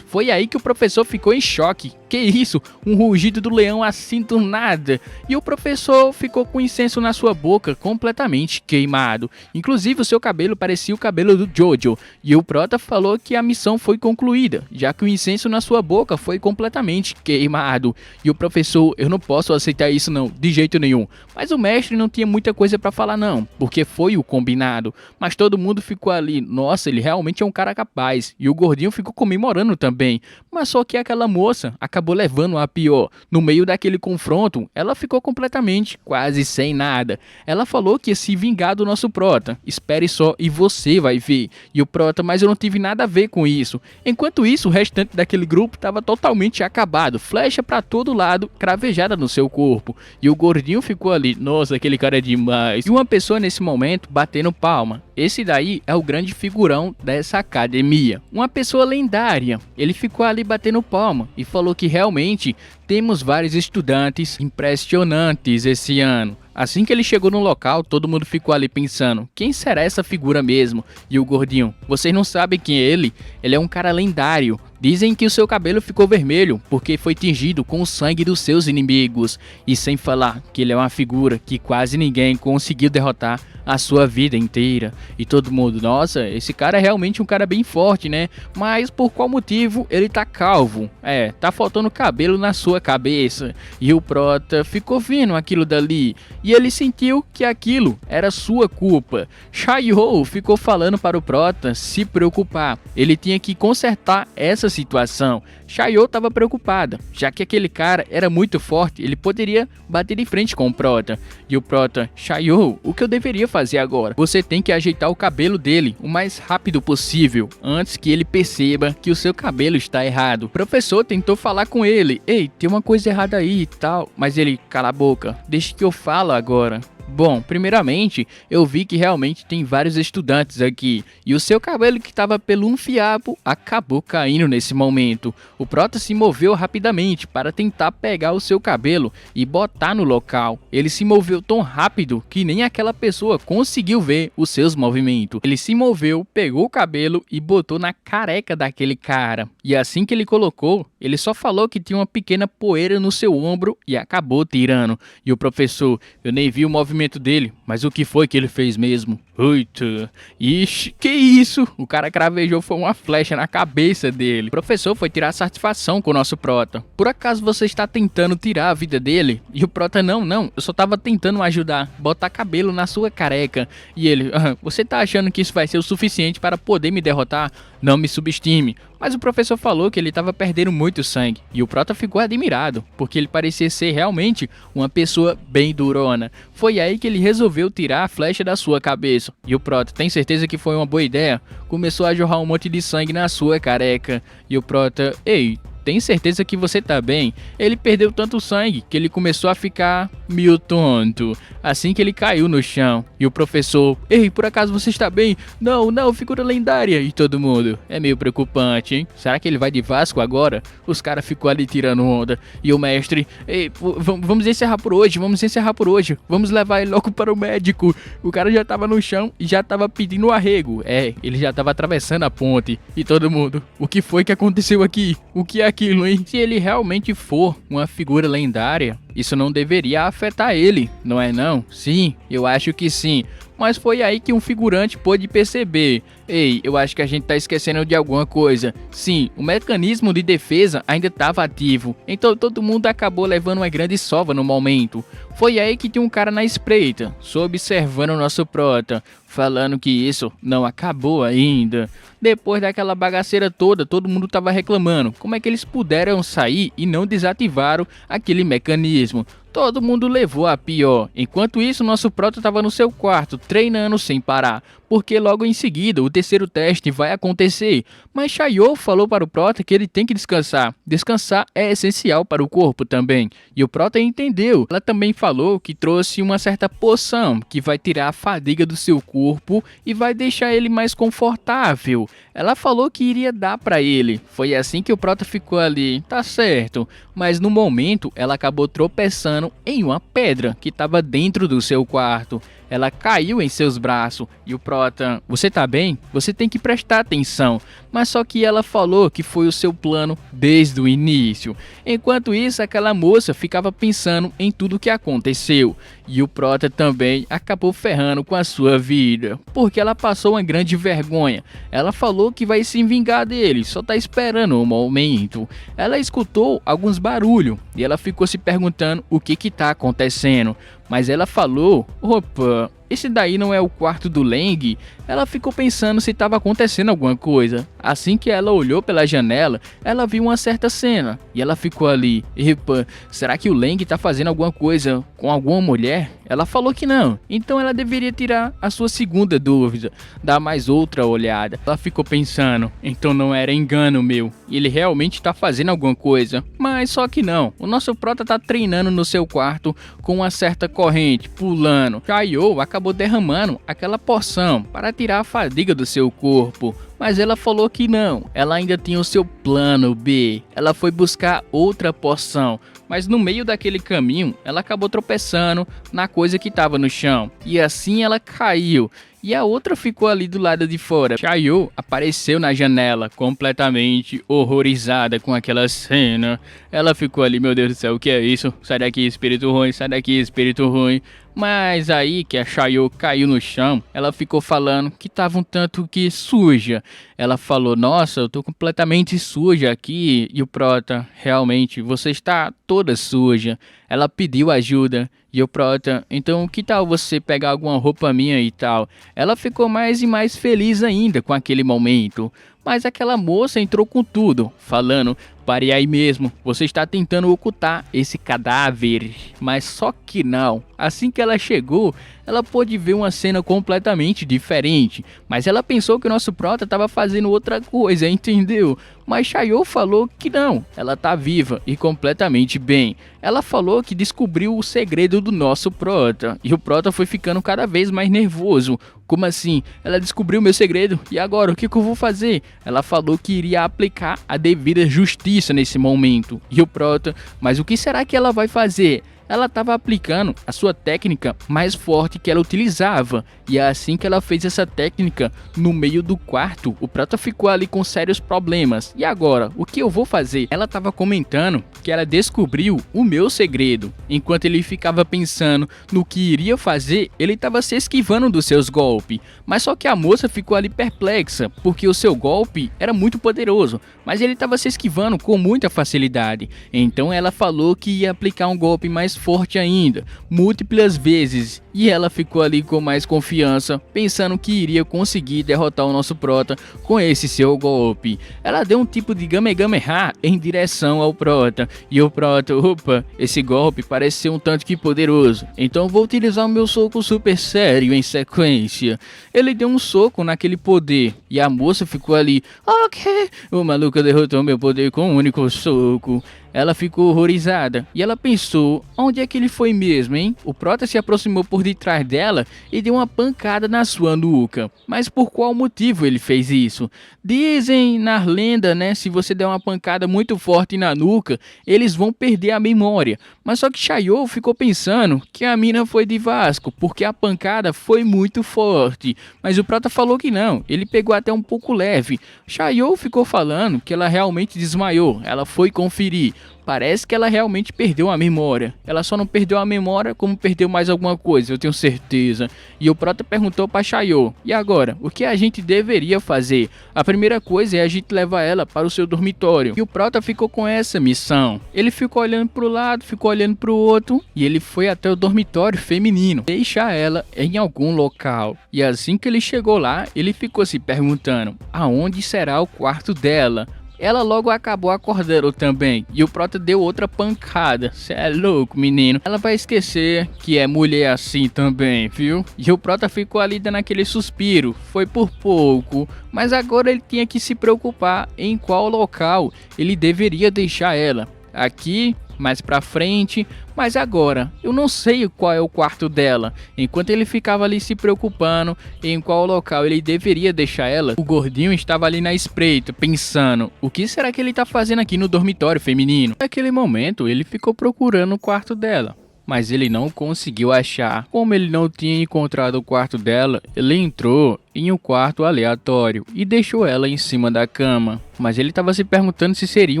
Foi aí que o professor ficou em choque. Que isso? Um rugido do leão assim do nada? E o professor ficou com incenso na sua boca, completamente queimado. Inclusive o seu cabelo parecia o cabelo do Jojo. E o Prota falou que a missão foi concluída, já que o incenso na sua boca foi completamente queimado. E o professor, eu não posso aceitar isso não, de jeito nenhum. Mas o mestre não tinha muita coisa pra falar não, porque foi o combinado. Mas todo mundo ficou ali, nossa, ele realmente é um cara capaz. E o gordinho ficou comemorando também. Mas só que aquela moça acabou levando a pior. No meio daquele confronto, ela ficou completamente quase sem nada. Ela falou que ia se vingar do nosso prota. Espere só e você vai ver. E o prota, mas eu não tive nada a ver com isso. Enquanto isso, o restante daquele grupo estava totalmente acabado. Flecha pra todo lado, cravejada no seu corpo. E o gordinho ficou ali, nossa, aquele cara é demais. E uma pessoa nesse momento batendo palma. Esse daí é o grande figurão dessa academia. Uma pessoa lendária. Ele ficou ali batendo palma e falou que realmente temos vários estudantes impressionantes esse ano. Assim que ele chegou no local, todo mundo ficou ali pensando, quem será essa figura mesmo? E o gordinho, vocês não sabem quem é ele? Ele é um cara lendário. Dizem que o seu cabelo ficou vermelho porque foi tingido com o sangue dos seus inimigos. E sem falar que ele é uma figura que quase ninguém conseguiu derrotar a sua vida inteira. E todo mundo, nossa, esse cara é realmente um cara bem forte, né? Mas por qual motivo ele tá calvo? Tá faltando cabelo na sua cabeça. E o prota ficou vendo aquilo dali. E ele sentiu que aquilo era sua culpa. Xiao ficou falando para o prota se preocupar. Ele tinha que consertar essa situação. Xiao estava preocupada, já que aquele cara era muito forte, ele poderia bater de frente com o prota. E o prota, Xiao, o que eu deveria fazer agora? Você tem que ajeitar o cabelo dele o mais rápido possível, antes que ele perceba que o seu cabelo está errado. O professor tentou falar com ele, ei, tem uma coisa errada aí e tal, mas ele, cala a boca, deixa que eu falo agora. Bom, primeiramente, eu vi que realmente tem vários estudantes aqui, e o seu cabelo que estava pelo um fiapo acabou caindo nesse momento. O prota se moveu rapidamente para tentar pegar o seu cabelo e botar no local. Ele se moveu tão rápido que nem aquela pessoa conseguiu ver os seus movimentos. Ele se moveu, pegou o cabelo e botou na careca daquele cara. E assim que ele colocou, ele só falou que tinha uma pequena poeira no seu ombro e acabou tirando. E o professor, eu nem vi o movimento dele, mas o que foi que ele fez mesmo? Eita, ixi, que isso? O cara cravejou foi uma flecha na cabeça dele. O professor foi tirar satisfação com o nosso prota. Por acaso você está tentando tirar a vida dele? E o prota, não, eu só tava tentando ajudar, botar cabelo na sua careca. E ele, você tá achando que isso vai ser o suficiente para poder me derrotar? Não me subestime. Mas o professor falou que ele estava perdendo muito sangue, e o prota ficou admirado, porque ele parecia ser realmente uma pessoa bem durona. Foi aí que ele resolveu tirar a flecha da sua cabeça. E o prota, tem certeza que foi uma boa ideia? Começou a jorrar um monte de sangue na sua careca. E o prota, ei, tem certeza que você tá bem? Ele perdeu tanto sangue que ele começou a ficar meio tonto, assim que ele caiu no chão. E o professor, ei, por acaso você está bem? Não, figura lendária. E todo mundo, é meio preocupante, hein? Será que ele vai de Vasco agora? Os caras ficou ali tirando onda. E o mestre, ei, vamos encerrar por hoje, vamos levar ele logo para o médico. O cara já tava no chão e já tava pedindo arrego. Ele já tava atravessando a ponte. E todo mundo, o que foi que aconteceu aqui? O que é aquilo, hein? Se ele realmente for uma figura lendária, isso não deveria afetar ele, não é não? Sim, eu acho que sim. Mas foi aí que um figurante pôde perceber. Ei, eu acho que a gente tá esquecendo de alguma coisa. Sim, o mecanismo de defesa ainda estava ativo, então todo mundo acabou levando uma grande sova no momento. Foi aí que tinha um cara na espreita, só observando o nosso prota, falando que isso não acabou ainda. Depois daquela bagaceira toda, todo mundo tava reclamando. Como é que eles puderam sair e não desativaram aquele mecanismo? Todo mundo levou a pior. Enquanto isso, nosso prota estava no seu quarto, treinando sem parar, porque logo em seguida o terceiro teste vai acontecer. Mas Xiao falou para o prota que ele tem que descansar. Descansar é essencial para o corpo também. E o prota entendeu. Ela também falou que trouxe uma certa poção que vai tirar a fadiga do seu corpo e vai deixar ele mais confortável. Ela falou que iria dar para ele. Foi assim que o prota ficou ali. Tá certo. Mas no momento ela acabou tropeçando em uma pedra que estava dentro do seu quarto. Ela caiu em seus braços e o prota, você tá bem? Você tem que prestar atenção. Mas só que ela falou que foi o seu plano desde o início. Enquanto isso, aquela moça ficava pensando em tudo o que aconteceu. E o prota também acabou ferrando com a sua vida, porque ela passou uma grande vergonha. Ela falou que vai se vingar dele, só tá esperando o momento. Ela escutou alguns barulhos e ela ficou se perguntando o que tá acontecendo. mas ela falou: opa, esse daí não é o quarto do Leng? Ela ficou pensando se estava acontecendo alguma coisa. Assim que ela olhou pela janela, ela viu uma certa cena e ela ficou ali: epa, será que o Leng tá fazendo alguma coisa com alguma mulher? Ela falou que não, então ela deveria tirar a sua segunda dúvida, dar mais outra olhada. Ela ficou pensando: então não era engano meu, ele realmente tá fazendo alguma coisa. Mas só que não, o nosso prota tá treinando no seu quarto com uma certa corrente, pulando. Chayo acabou derramando aquela poção para tirar a fadiga do seu corpo. Mas ela falou que não, ela ainda tinha o seu plano B. Ela foi buscar outra poção, mas no meio daquele caminho, ela acabou tropeçando na coisa que estava no chão. E assim ela caiu. E a outra ficou ali do lado de fora. Chayo apareceu na janela, completamente horrorizada com aquela cena. Ela ficou ali: meu Deus do céu, o que é isso? Sai daqui, espírito ruim, sai daqui, espírito ruim. Mas aí que a Chayo caiu no chão, ela ficou falando que estava um tanto que suja. Ela falou: nossa, eu tô completamente suja aqui. E o prota: realmente, você está toda suja. Ela pediu ajuda. E o prota: então que tal você pegar alguma roupa minha e tal? Ela ficou mais e mais feliz ainda com aquele momento. Mas aquela moça entrou com tudo, falando: pare aí mesmo, você está tentando ocultar esse cadáver. Mas só que não. Assim que ela chegou, ela pôde ver uma cena completamente diferente. Mas ela pensou que o nosso prota estava fazendo outra coisa, entendeu? Mas Chayo falou que não, ela tá viva e completamente bem. Ela falou que descobriu o segredo do nosso prota. E o prota foi ficando cada vez mais nervoso. Como assim? Ela descobriu meu segredo? E agora, o que eu vou fazer? Ela falou que iria aplicar a devida justiça nesse momento. E o prota: mas o que será que ela vai fazer? Ela estava aplicando a sua técnica mais forte que ela utilizava. E é assim que ela fez essa técnica no meio do quarto, o prota ficou ali com sérios problemas. E agora, o que eu vou fazer? Ela estava comentando que ela descobriu o meu segredo. Enquanto ele ficava pensando no que iria fazer, ele estava se esquivando dos seus golpes. Mas só que a moça ficou ali perplexa, porque o seu golpe era muito poderoso, mas ele estava se esquivando com muita facilidade. Então ela falou que ia aplicar um golpe mais forte ainda, múltiplas vezes, e ela ficou ali com mais confiança, pensando que iria conseguir derrotar o nosso prota com esse seu golpe. Ela deu um tipo de Gamegameha em direção ao prota, e o prota: opa, esse golpe parece ser um tanto que poderoso, então vou utilizar o meu soco super sério em sequência. Ele deu um soco naquele poder, e a moça ficou ali: ok, o maluco derrotou meu poder com um único soco. Ela ficou horrorizada e ela pensou: onde é que ele foi mesmo, hein? O prota se aproximou por detrás dela e deu uma pancada na sua nuca. Mas por qual motivo ele fez isso? Dizem na lenda, né? Se você der uma pancada muito forte na nuca, eles vão perder a memória. Mas só que Chayo ficou pensando que a mina foi de Vasco, porque a pancada foi muito forte. Mas o prota falou que não, ele pegou até um pouco leve. Chayo ficou falando que ela realmente desmaiou, ela foi conferir. Parece que ela realmente perdeu a memória. Ela só não perdeu a memória, como perdeu mais alguma coisa, eu tenho certeza. E o prota perguntou para Chayo: e agora, o que a gente deveria fazer? A primeira coisa é a gente levar ela para o seu dormitório. E o prota ficou com essa missão. Ele ficou olhando para o lado, ficou olhando para o outro, e ele foi até o dormitório feminino, deixar ela em algum local. E assim que ele chegou lá, ele ficou se perguntando: aonde será o quarto dela? Ela logo acabou acordando também, e o prota deu outra pancada. Cê é louco, menino. Ela vai esquecer que é mulher assim também, viu? E o prota ficou ali dando aquele suspiro. Foi por pouco, mas agora ele tinha que se preocupar em qual local ele deveria deixar ela. Aqui, mais pra frente, mas agora eu não sei qual é o quarto dela. Enquanto ele ficava ali se preocupando em qual local ele deveria deixar ela, o gordinho estava ali na espreita, pensando: o que será que ele tá fazendo aqui no dormitório feminino? Naquele momento ele ficou procurando o quarto dela, mas ele não conseguiu achar. Como ele não tinha encontrado o quarto dela, ele entrou em um quarto aleatório e deixou ela em cima da cama. Mas ele estava se perguntando se seria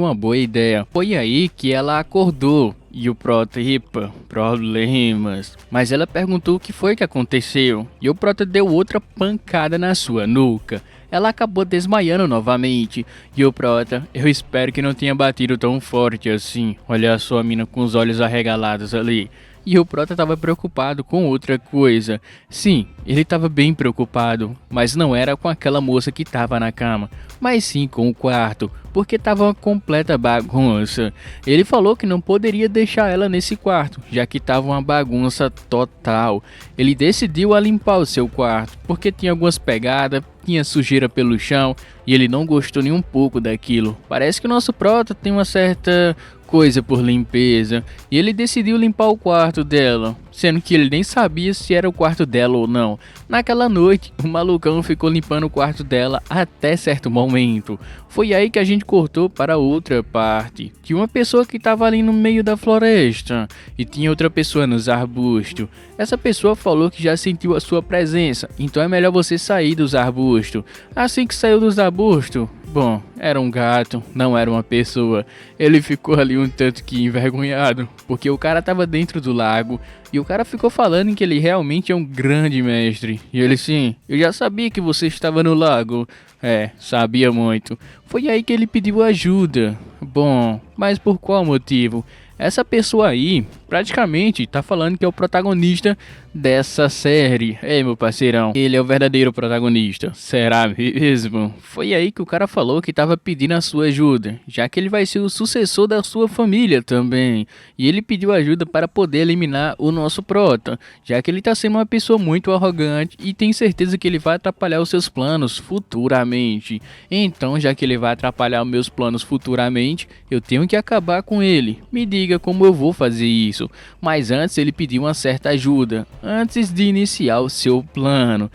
uma boa ideia. Foi aí que ela acordou. E o prota: epa, problemas. Mas ela perguntou o que foi que aconteceu. E o prota deu outra pancada na sua nuca. Ela acabou desmaiando novamente. E o prota: eu espero que não tenha batido tão forte assim. Olha só a mina com os olhos arregalados ali. E o Prota estava preocupado com outra coisa. Sim, ele estava bem preocupado, mas não era com aquela moça que estava na cama, mas sim com o quarto, porque estava uma completa bagunça. Ele falou que não poderia deixar ela nesse quarto, já que estava uma bagunça total. Ele decidiu a limpar o seu quarto, porque tinha algumas pegadas, tinha sujeira pelo chão, e ele não gostou nem um pouco daquilo. Parece que o nosso Prota tem uma certa coisa por limpeza, e ele decidiu limpar o quarto dela, sendo que ele nem sabia se era o quarto dela ou não. Naquela noite, o malucão ficou limpando o quarto dela até certo momento. Foi aí que a gente cortou para outra parte. Tinha uma pessoa que estava ali no meio da floresta e tinha outra pessoa nos arbustos. Essa pessoa falou que já sentiu a sua presença, então é melhor você sair dos arbustos. Assim que saiu dos arbustos, bom, era um gato, não era uma pessoa. Ele ficou ali um tanto que envergonhado, porque o cara estava dentro do lago e o cara ficou falando que ele realmente é um grande mestre. E ele, sim, eu já sabia que você estava no lago. É, sabia muito. Foi aí que ele pediu ajuda. Bom, mas por qual motivo? Essa pessoa aí, praticamente, tá falando que é o protagonista dessa série. Ei, meu parceirão, ele é o verdadeiro protagonista. Será mesmo? Foi aí que o cara falou que tava pedindo a sua ajuda, já que ele vai ser o sucessor da sua família também. E ele pediu ajuda para poder eliminar o nosso prota, já que ele tá sendo uma pessoa muito arrogante e tem certeza que ele vai atrapalhar os seus planos futuramente. Então, já que ele vai atrapalhar os meus planos futuramente, eu tenho que acabar com ele. Me diga como eu vou fazer isso. Mas antes ele pediu uma certa ajuda, antes de iniciar o seu plano.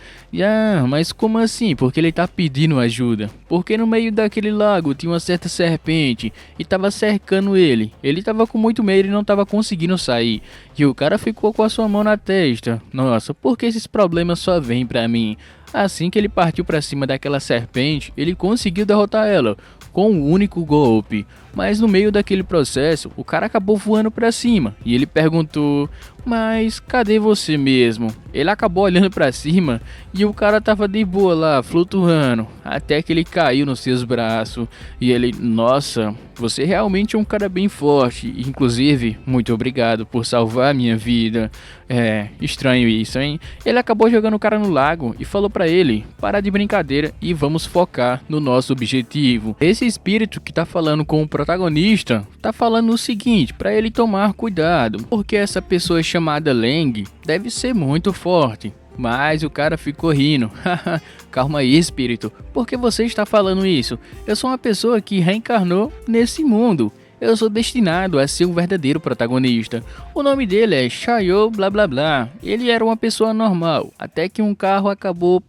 Mas como assim? Porque ele tá pedindo ajuda? Porque no meio daquele lago tinha uma certa serpente e tava cercando ele. Ele tava com muito medo e não tava conseguindo sair. E o cara ficou com a sua mão na testa. Nossa, por que esses problemas só vêm pra mim? Assim que ele partiu pra cima daquela serpente, ele conseguiu derrotar ela com um único golpe. Mas no meio daquele processo, o cara acabou voando pra cima e ele perguntou: mas cadê você mesmo? Ele acabou olhando pra cima e o cara tava de boa lá, flutuando, até que ele caiu nos seus braços. E ele: nossa, você realmente é um cara bem forte, inclusive, muito obrigado por salvar a minha vida. É, estranho isso, hein? Ele acabou jogando o cara no lago e falou pra ele: para de brincadeira e vamos focar no nosso objetivo. Esse espírito que tá falando com o protagonista tá falando o seguinte, para ele tomar cuidado, porque essa pessoa chamada Leng deve ser muito forte. Mas o cara ficou rindo. Calma aí, espírito, por que você está falando isso? Eu sou uma pessoa que reencarnou nesse mundo. Eu sou destinado a ser um verdadeiro protagonista. O nome dele é Shayo blá blá blá. Ele era uma pessoa normal, até que um carro acabou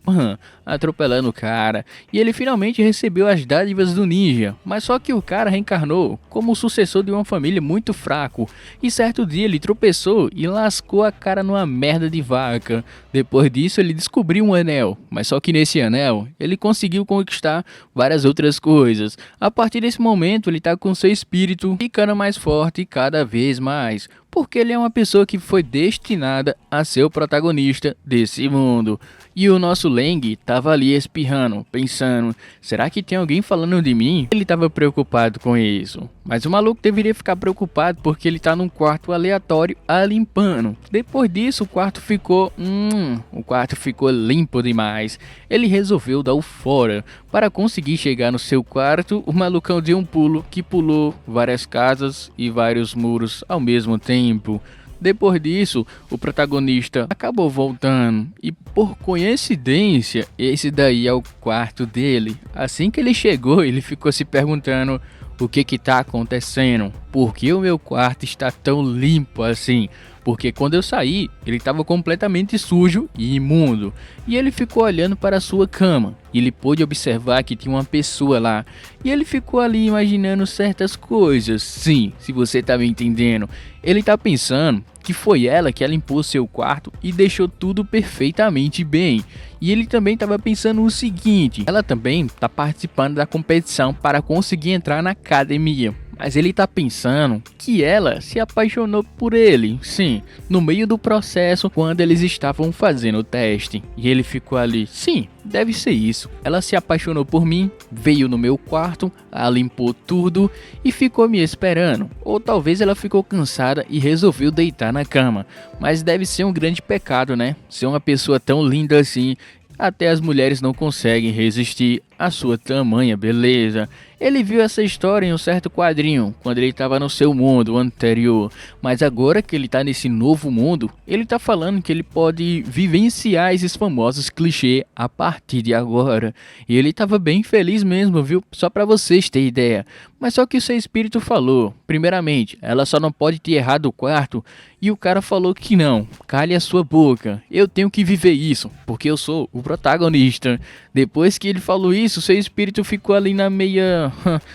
atropelando o cara. E ele finalmente recebeu as dádivas do ninja. Mas só que o cara reencarnou como o sucessor de uma família muito fraco. E certo dia ele tropeçou e lascou a cara numa merda de vaca. Depois disso ele descobriu um anel. Mas só que nesse anel ele conseguiu conquistar várias outras coisas. A partir desse momento ele tá com seu espírito ficando mais forte cada vez mais, porque ele é uma pessoa que foi destinada a ser o protagonista desse mundo. E o nosso Leng tava ali espirrando, pensando: será que tem alguém falando de mim? Ele tava preocupado com isso. Mas o maluco deveria ficar preocupado porque ele tá num quarto aleatório limpando. Depois disso o quarto ficou limpo demais. Ele resolveu dar o fora. Para conseguir chegar no seu quarto, o malucão deu um pulo que pulou várias casas e vários muros ao mesmo tempo. Depois disso, o protagonista acabou voltando e, por coincidência, esse daí é o quarto dele. Assim que ele chegou, ele ficou se perguntando: o que tá acontecendo? Por que o meu quarto está tão limpo assim? Porque quando eu saí, ele estava completamente sujo e imundo. E ele ficou olhando para a sua cama. E ele pôde observar que tinha uma pessoa lá. E ele ficou ali imaginando certas coisas. Sim, se você tá me entendendo. Ele tá pensando que foi ela que limpou seu quarto e deixou tudo perfeitamente bem. E ele também estava pensando o seguinte: ela também está participando da competição para conseguir entrar na academia. mas ele tá pensando que ela se apaixonou por ele, sim, no meio do processo quando eles estavam fazendo o teste. E ele ficou ali, sim, deve ser isso. Ela se apaixonou por mim, veio no meu quarto, limpou tudo e ficou me esperando. Ou talvez ela ficou cansada e resolveu deitar na cama. Mas deve ser um grande pecado, né? Ser uma pessoa tão linda assim. Até as mulheres não conseguem resistir à sua tamanha beleza. Ele viu essa história em um certo quadrinho, quando ele estava no seu mundo anterior. Mas agora que ele está nesse novo mundo, ele está falando que ele pode vivenciar esses famosos clichês a partir de agora. E ele estava bem feliz mesmo, viu? Só para vocês terem ideia. Mas só que o seu espírito falou, primeiramente, ela só não pode ter errado o quarto. E o cara falou que não, cale a sua boca, eu tenho que viver isso, porque eu sou o protagonista. Depois que ele falou isso, seu espírito ficou ali na meia,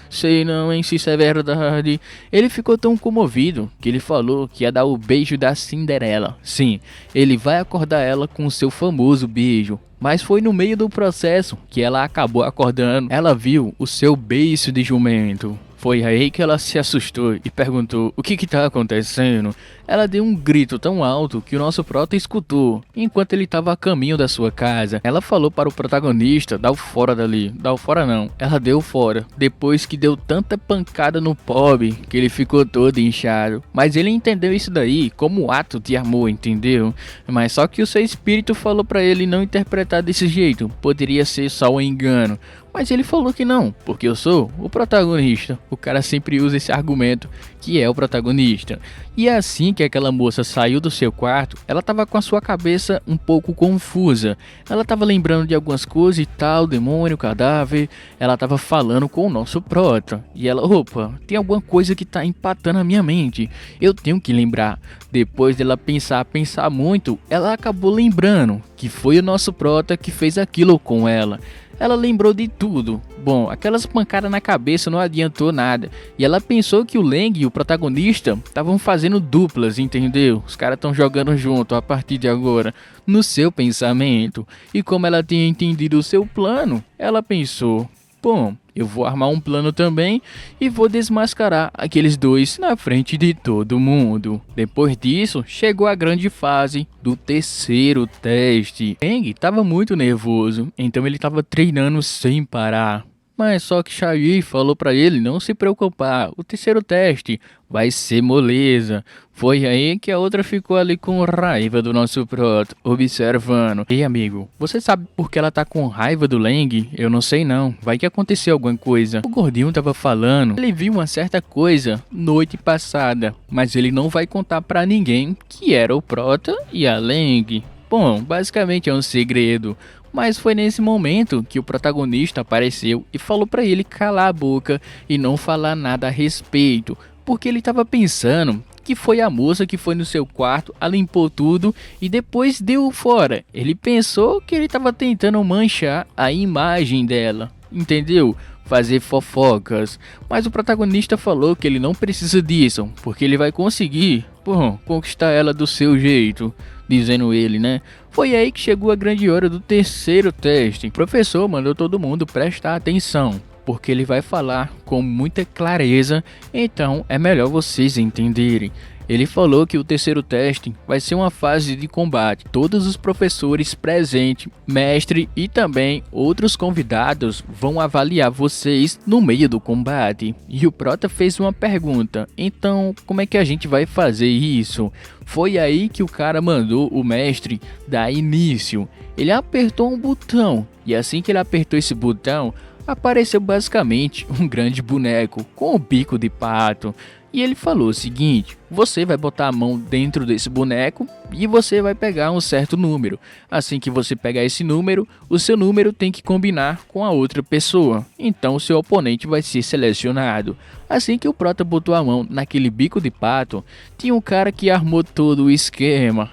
sei não, hein, se isso é verdade. Ele ficou tão comovido que ele falou que ia dar o beijo da Cinderela. Sim, ele vai acordar ela com o seu famoso beijo. Mas foi no meio do processo que ela acabou acordando. Ela viu o seu beiço de jumento. Foi aí que ela se assustou e perguntou o que está acontecendo. Ela deu um grito tão alto que o nosso prota escutou, enquanto ele estava a caminho da sua casa. Ela falou para o protagonista, dá o fora dali. Dá o fora não, ela deu fora. Depois que deu tanta pancada no pobre, que ele ficou todo inchado. Mas ele entendeu isso daí como ato de amor, entendeu? Mas só que o seu espírito falou para ele não interpretar desse jeito. Poderia ser só um engano. Mas ele falou que não, porque eu sou o protagonista. O cara sempre usa esse argumento, que é o protagonista. E é assim que aquela moça saiu do seu quarto, ela tava com a sua cabeça um pouco confusa. Ela tava lembrando de algumas coisas e tal, demônio, cadáver. Ela tava falando com o nosso prota. E ela, opa, tem alguma coisa que tá empatando a minha mente. Eu tenho que lembrar. Depois dela pensar muito, ela acabou lembrando que foi o nosso prota que fez aquilo com ela. Ela lembrou de tudo. Bom, aquelas pancadas na cabeça não adiantou nada. E ela pensou que o Leng e o protagonista estavam fazendo duplas, entendeu? Os caras estão jogando junto a partir de agora, no seu pensamento. E como ela tinha entendido o seu plano, ela pensou, bom, eu vou armar um plano também e vou desmascarar aqueles dois na frente de todo mundo. Depois disso, chegou a grande fase do terceiro teste. Leng estava muito nervoso, então ele estava treinando sem parar. Mas só que Shai falou pra ele não se preocupar, o terceiro teste vai ser moleza. Foi aí que a outra ficou ali com raiva do nosso prota, observando. Ei amigo, você sabe por que ela tá com raiva do Leng? Eu não sei não, vai que aconteceu alguma coisa. O gordinho tava falando, ele viu uma certa coisa noite passada, mas ele não vai contar pra ninguém que era o prota e a Leng. Bom, basicamente é um segredo. Mas foi nesse momento que o protagonista apareceu e falou pra ele calar a boca e não falar nada a respeito, porque ele estava pensando que foi a moça que foi no seu quarto, ela limpou tudo e depois deu fora. Ele pensou que ele estava tentando manchar a imagem dela, entendeu? Fazer fofocas, mas o protagonista falou que ele não precisa disso, porque ele vai conseguir, conquistar ela do seu jeito, dizendo ele, né? Foi aí que chegou a grande hora do terceiro teste. O professor mandou todo mundo prestar atenção, porque ele vai falar com muita clareza, então é melhor vocês entenderem. Ele falou que o terceiro teste vai ser uma fase de combate. Todos os professores presentes, mestre e também outros convidados vão avaliar vocês no meio do combate. E o prota fez uma pergunta, então como é que a gente vai fazer isso? Foi aí que o cara mandou o mestre dar início. Ele apertou um botão e assim que ele apertou esse botão, apareceu basicamente um grande boneco com o bico de pato. E ele falou o seguinte, você vai botar a mão dentro desse boneco e você vai pegar um certo número. Assim que você pegar esse número, o seu número tem que combinar com a outra pessoa. Então o seu oponente vai ser selecionado. Assim que o prota botou a mão naquele bico de pato, tinha um cara que armou todo o esquema.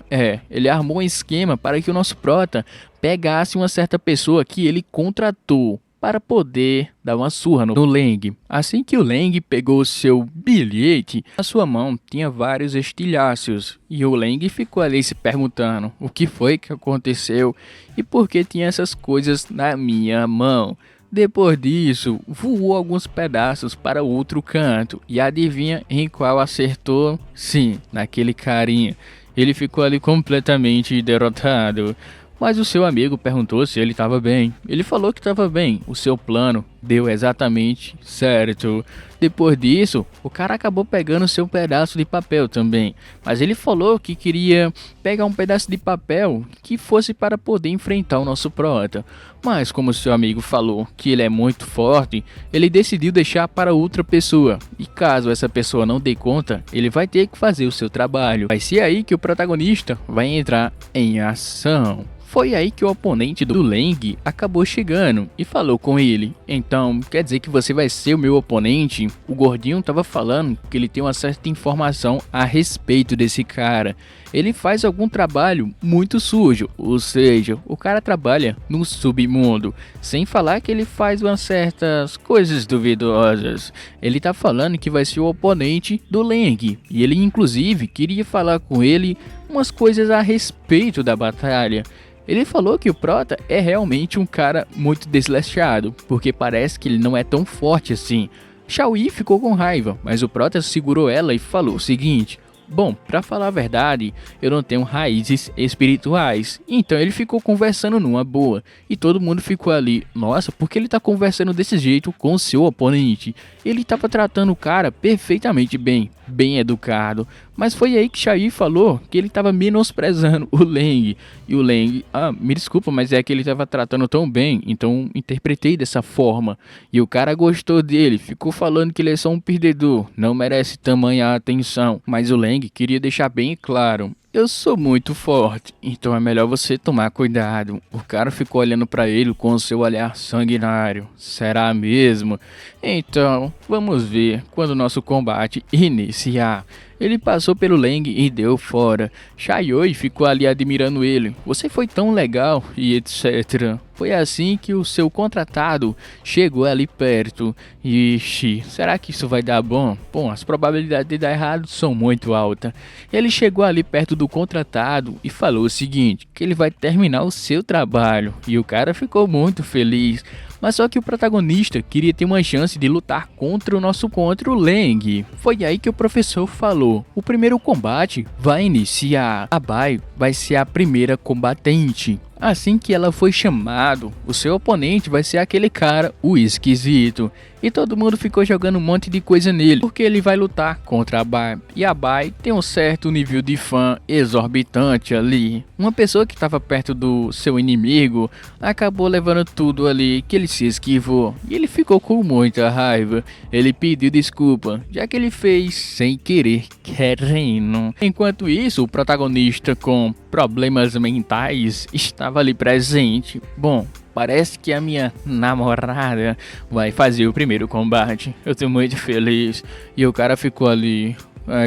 Ele armou um esquema para que o nosso prota pegasse uma certa pessoa que ele contratou para poder dar uma surra no Leng. Assim que o Leng pegou o seu bilhete, a sua mão tinha vários estilhaços. E o Leng ficou ali se perguntando o que foi que aconteceu e por que tinha essas coisas na minha mão. Depois disso, voou alguns pedaços para outro canto. E adivinha em qual acertou? Sim, naquele carinha. Ele ficou ali completamente derrotado. Mas o seu amigo perguntou se ele estava bem. Ele falou que estava bem. O seu plano deu exatamente certo. Depois disso, o cara acabou pegando seu pedaço de papel também. Mas ele falou que queria pegar um pedaço de papel que fosse para poder enfrentar o nosso prota. Mas como seu amigo falou que ele é muito forte, ele decidiu deixar para outra pessoa. E caso essa pessoa não dê conta, ele vai ter que fazer o seu trabalho. Vai ser aí que o protagonista vai entrar em ação. Foi aí que o oponente do Leng acabou chegando e falou com ele. Então, quer dizer que você vai ser o meu oponente? O gordinho tava falando que ele tem uma certa informação a respeito desse cara. Ele faz algum trabalho muito sujo, ou seja, o cara trabalha no submundo. Sem falar que ele faz umas certas coisas duvidosas. Ele tá falando que vai ser o oponente do Leng. E ele inclusive queria falar com ele umas coisas a respeito da batalha. Ele falou que o Prota é realmente um cara muito desleixado, porque parece que ele não é tão forte assim. Xiao Yi ficou com raiva, mas o Prota segurou ela e falou o seguinte: bom, pra falar a verdade, eu não tenho raízes espirituais. Então ele ficou conversando numa boa. E todo mundo ficou ali, nossa, por que ele tá conversando desse jeito com o seu oponente? Ele tava tratando o cara perfeitamente bem, bem educado. Mas foi aí que Xiao Yi falou que ele tava menosprezando o Leng. E o Leng, me desculpa, mas é que ele tava tratando tão bem, então interpretei dessa forma. E o cara gostou dele, ficou falando que ele é só um perdedor, não merece tamanha atenção. Mas o Leng queria deixar bem claro: eu sou muito forte, então é melhor você tomar cuidado. O cara ficou olhando pra ele com o seu olhar sanguinário. Será mesmo? Então, vamos ver quando o nosso combate iniciar. Ele passou pelo Leng e deu fora. Xiao Yi ficou ali admirando ele. Você foi tão legal e etc. Foi assim que o seu contratado chegou ali perto. Ixi, será que isso vai dar bom? Bom, as probabilidades de dar errado são muito altas. Ele chegou ali perto do contratado e falou o seguinte: que ele vai terminar o seu trabalho. E o cara ficou muito feliz. Mas só que o protagonista queria ter uma chance de lutar contra o Leng. Foi aí que o professor falou: o primeiro combate vai iniciar. A Bai vai ser a primeira combatente. Assim que ela foi chamado, o seu oponente vai ser aquele cara, o esquisito. E todo mundo ficou jogando um monte de coisa nele, porque ele vai lutar contra a Bai. E a Bai tem um certo nível de fã exorbitante ali. Uma pessoa que estava perto do seu inimigo acabou levando tudo ali que ele se esquivou. E ele ficou com muita raiva. Ele pediu desculpa, já que ele fez sem querer, querendo. Enquanto isso, o protagonista com problemas mentais estava ali presente. Bom, parece que a minha namorada vai fazer o primeiro combate. Eu tô muito feliz. E o cara ficou ali: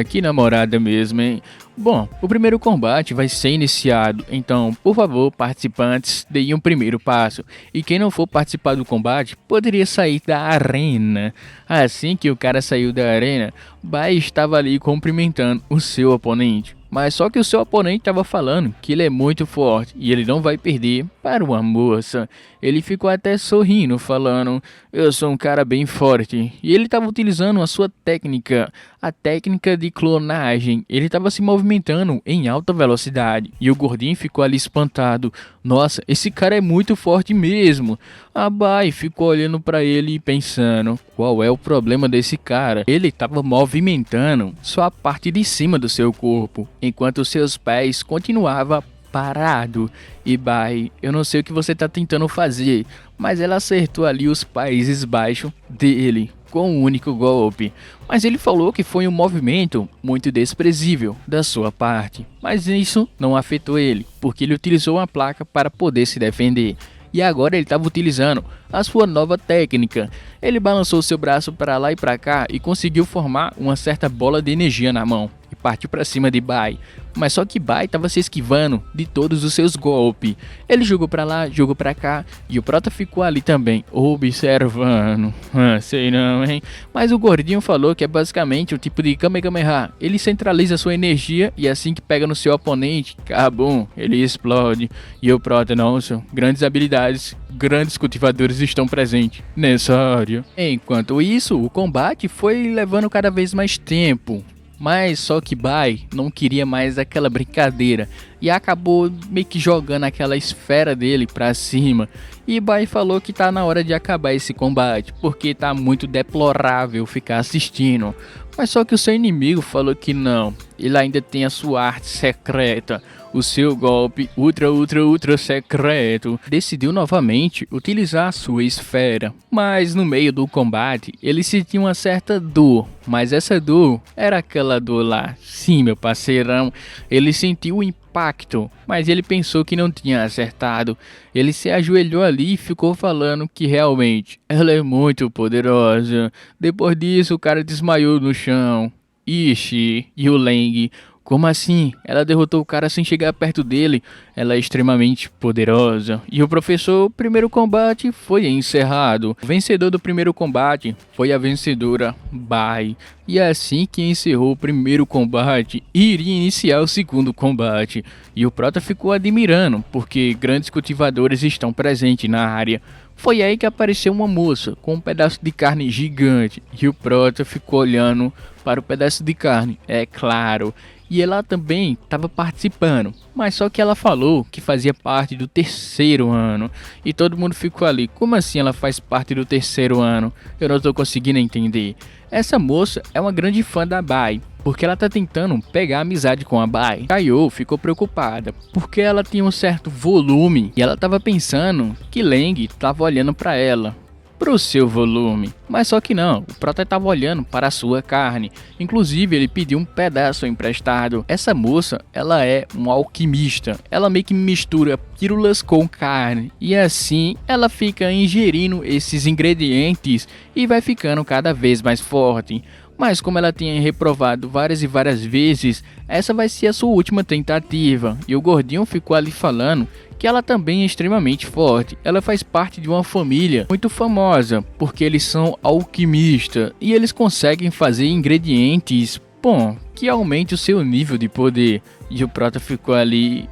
que namorada mesmo, hein? Bom, o primeiro combate vai ser iniciado, então, por favor, participantes, deem um primeiro passo. E quem não for participar do combate, poderia sair da arena. Assim que o cara saiu da arena, Bai estava ali cumprimentando o seu oponente. Mas só que o seu oponente estava falando que ele é muito forte e ele não vai perder para uma moça. Ele ficou até sorrindo, falando: eu sou um cara bem forte. E ele estava utilizando a sua técnica, a técnica de clonagem. Ele estava se movimentando em alta velocidade. E o gordinho ficou ali espantado: nossa, esse cara é muito forte mesmo. A Bai ficou olhando para ele e pensando: qual é o problema desse cara? Ele estava movimentando só a parte de cima do seu corpo, enquanto seus pés continuavam parado. E Bai, eu não sei o que você tá tentando fazer, mas ela acertou ali os Países Baixos dele com um único golpe. Mas ele falou que foi um movimento muito desprezível da sua parte. Mas isso não afetou ele, porque ele utilizou uma placa para poder se defender. E agora ele estava utilizando a sua nova técnica. Ele balançou seu braço para lá e para cá e conseguiu formar uma certa bola de energia na mão. e partiu pra cima de Bai. Mas só que Bai tava se esquivando de todos os seus golpes. Ele jogou pra lá, jogou pra cá, e o Prota ficou ali também, observando. Sei não, hein? Mas o gordinho falou que é basicamente o tipo de Kamehameha. Ele centraliza sua energia e assim que pega no seu oponente, cabum, ele explode. E o Prota, nossa, grandes habilidades, grandes cultivadores estão presentes nessa área. Enquanto isso, o combate foi levando cada vez mais tempo. Mas só que Bai não queria mais aquela brincadeira e acabou meio que jogando aquela esfera dele pra cima. E Bai falou que tá na hora de acabar esse combate, porque tá muito deplorável ficar assistindo. Mas só que o seu inimigo falou que não, ele ainda tem a sua arte secreta, o seu golpe ultra secreto. Decidiu novamente utilizar a sua esfera, mas no meio do combate ele sentiu uma certa dor, mas essa dor era aquela dor lá. Sim, meu parceirão, ele sentiu o impacto, mas ele pensou que não tinha acertado. Ele se ajoelhou ali e ficou falando que realmente ela é muito poderosa. Depois disso o cara desmaiou no chão. Ixi, e o Leng? Como assim? Ela derrotou o cara sem chegar perto dele. Ela é extremamente poderosa. E o professor, o primeiro combate foi encerrado. O vencedor do primeiro combate foi a vencedora Bai. E assim que encerrou o primeiro combate, iria iniciar o segundo combate. E o Prota ficou admirando, porque grandes cultivadores estão presentes na área. Foi aí que apareceu uma moça com um pedaço de carne gigante. E o Prota ficou olhando para o pedaço de carne, é claro. E ela também estava participando, mas só que ela falou que fazia parte do terceiro ano. E todo mundo ficou ali, como assim ela faz parte do terceiro ano? Eu não estou conseguindo entender. Essa moça é uma grande fã da Bai, porque ela tá tentando pegar amizade com a Bai. Tayo ficou preocupada, porque ela tinha um certo volume e ela estava pensando que Leng estava olhando para ela, pro seu volume. Mas só que não, o Prota estava olhando para a sua carne. Inclusive ele pediu um pedaço emprestado. Essa moça, ela é um alquimista. Ela meio que mistura pílulas com carne. E assim ela fica ingerindo esses ingredientes e vai ficando cada vez mais forte. Mas como ela tinha reprovado várias e várias vezes, essa vai ser a sua última tentativa. E o gordinho ficou ali falando que ela também é extremamente forte. Ela faz parte de uma família muito famosa, porque eles são alquimistas e eles conseguem fazer ingredientes, bom, que aumente o seu nível de poder. E o Prota ficou ali,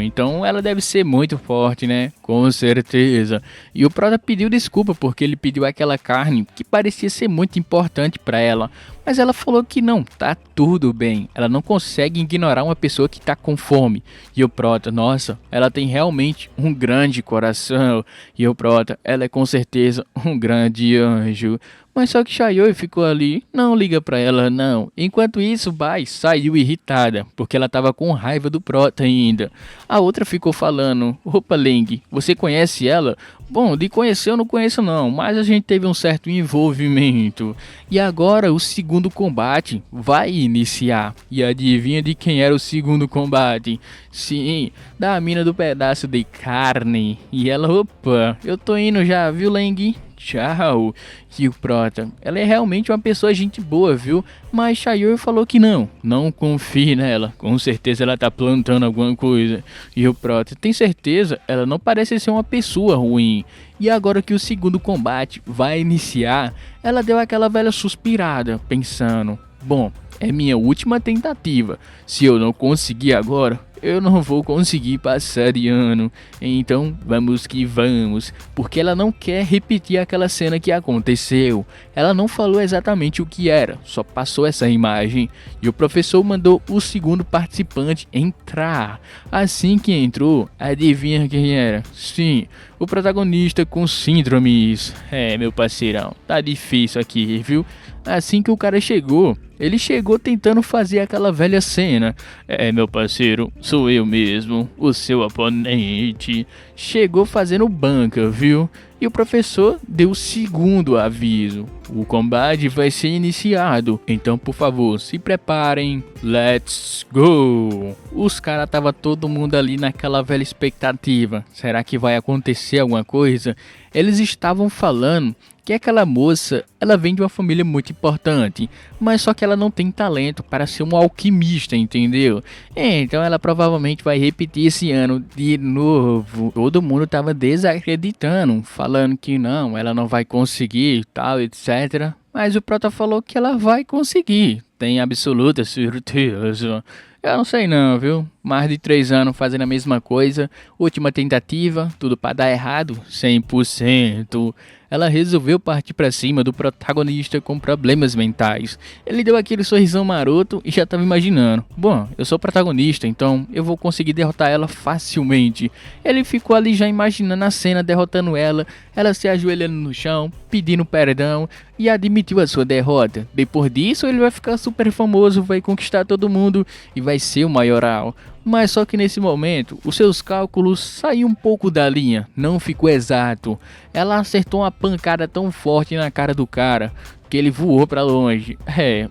então ela deve ser muito forte, né? Com certeza. E o Prota pediu desculpa porque ele pediu aquela carne que parecia ser muito importante para ela. Mas ela falou que não, tá tudo bem. Ela não consegue ignorar uma pessoa que tá com fome. E o Prota, nossa, ela tem realmente um grande coração. E o Prota, ela é com certeza um grande anjo. Mas só que Shayoi ficou ali, não liga pra ela não. Enquanto isso, Bai saiu irritada, porque ela tava com raiva do Prota ainda. A outra ficou falando, opa Leng, você conhece ela? Bom, de conhecer eu não conheço não, mas a gente teve um certo envolvimento. E agora o segundo combate vai iniciar. E adivinha de quem era o segundo combate? Sim, da mina do pedaço de carne. E ela, opa, eu tô indo já, viu Leng? Tchau. E o Prota, ela é realmente uma pessoa gente boa, viu? Mas Shayoi falou que não confie nela. Com certeza ela tá plantando alguma coisa. E o Prota, tem certeza? Ela não parece ser uma pessoa ruim. E agora que o segundo combate vai iniciar, ela deu aquela velha suspirada, pensando, bom, é minha última tentativa. Se eu não conseguir agora, eu não vou conseguir passar de ano. Então vamos que vamos. Porque ela não quer repetir aquela cena que aconteceu. Ela não falou exatamente o que era, só passou essa imagem. E o professor mandou o segundo participante entrar. Assim que entrou, adivinha quem era? Sim, o protagonista com síndromes. É, meu parceirão, tá difícil aqui, viu? Assim que o cara chegou, ele chegou tentando fazer aquela velha cena. É, meu parceiro, sou eu mesmo, o seu oponente. Chegou fazendo banca, viu? E o professor deu o segundo aviso. O combate vai ser iniciado. Então, por favor, se preparem. Let's go! Os caras tava todo mundo ali naquela velha expectativa. Será que vai acontecer alguma coisa? Eles estavam falando que aquela moça, ela vem de uma família muito importante, mas só que ela não tem talento para ser um alquimista, entendeu? Então ela provavelmente vai repetir esse ano de novo. Todo mundo tava desacreditando, falando que não, ela não vai conseguir, tal, etc. Mas o Prota falou que ela vai conseguir, tem absoluta certeza. Eu não sei não, viu? Mais de 3 anos fazendo a mesma coisa, última tentativa, tudo pra dar errado, 100%. Ela resolveu partir pra cima do protagonista com problemas mentais. Ele deu aquele sorrisão maroto e já tava imaginando: bom, eu sou o protagonista, então eu vou conseguir derrotar ela facilmente. Ele ficou ali já imaginando a cena derrotando ela se ajoelhando no chão, pedindo perdão e admitiu a sua derrota. Depois disso ele vai ficar super famoso, vai conquistar todo mundo e vai ser o maioral. Mas só que nesse momento, os seus cálculos saíram um pouco da linha, não ficou exato. Ela acertou uma pancada tão forte na cara do cara que ele voou pra longe.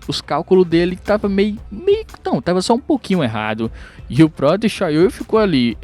Os cálculos dele tava tava só um pouquinho errado. E o Prota Shayoi ficou ali: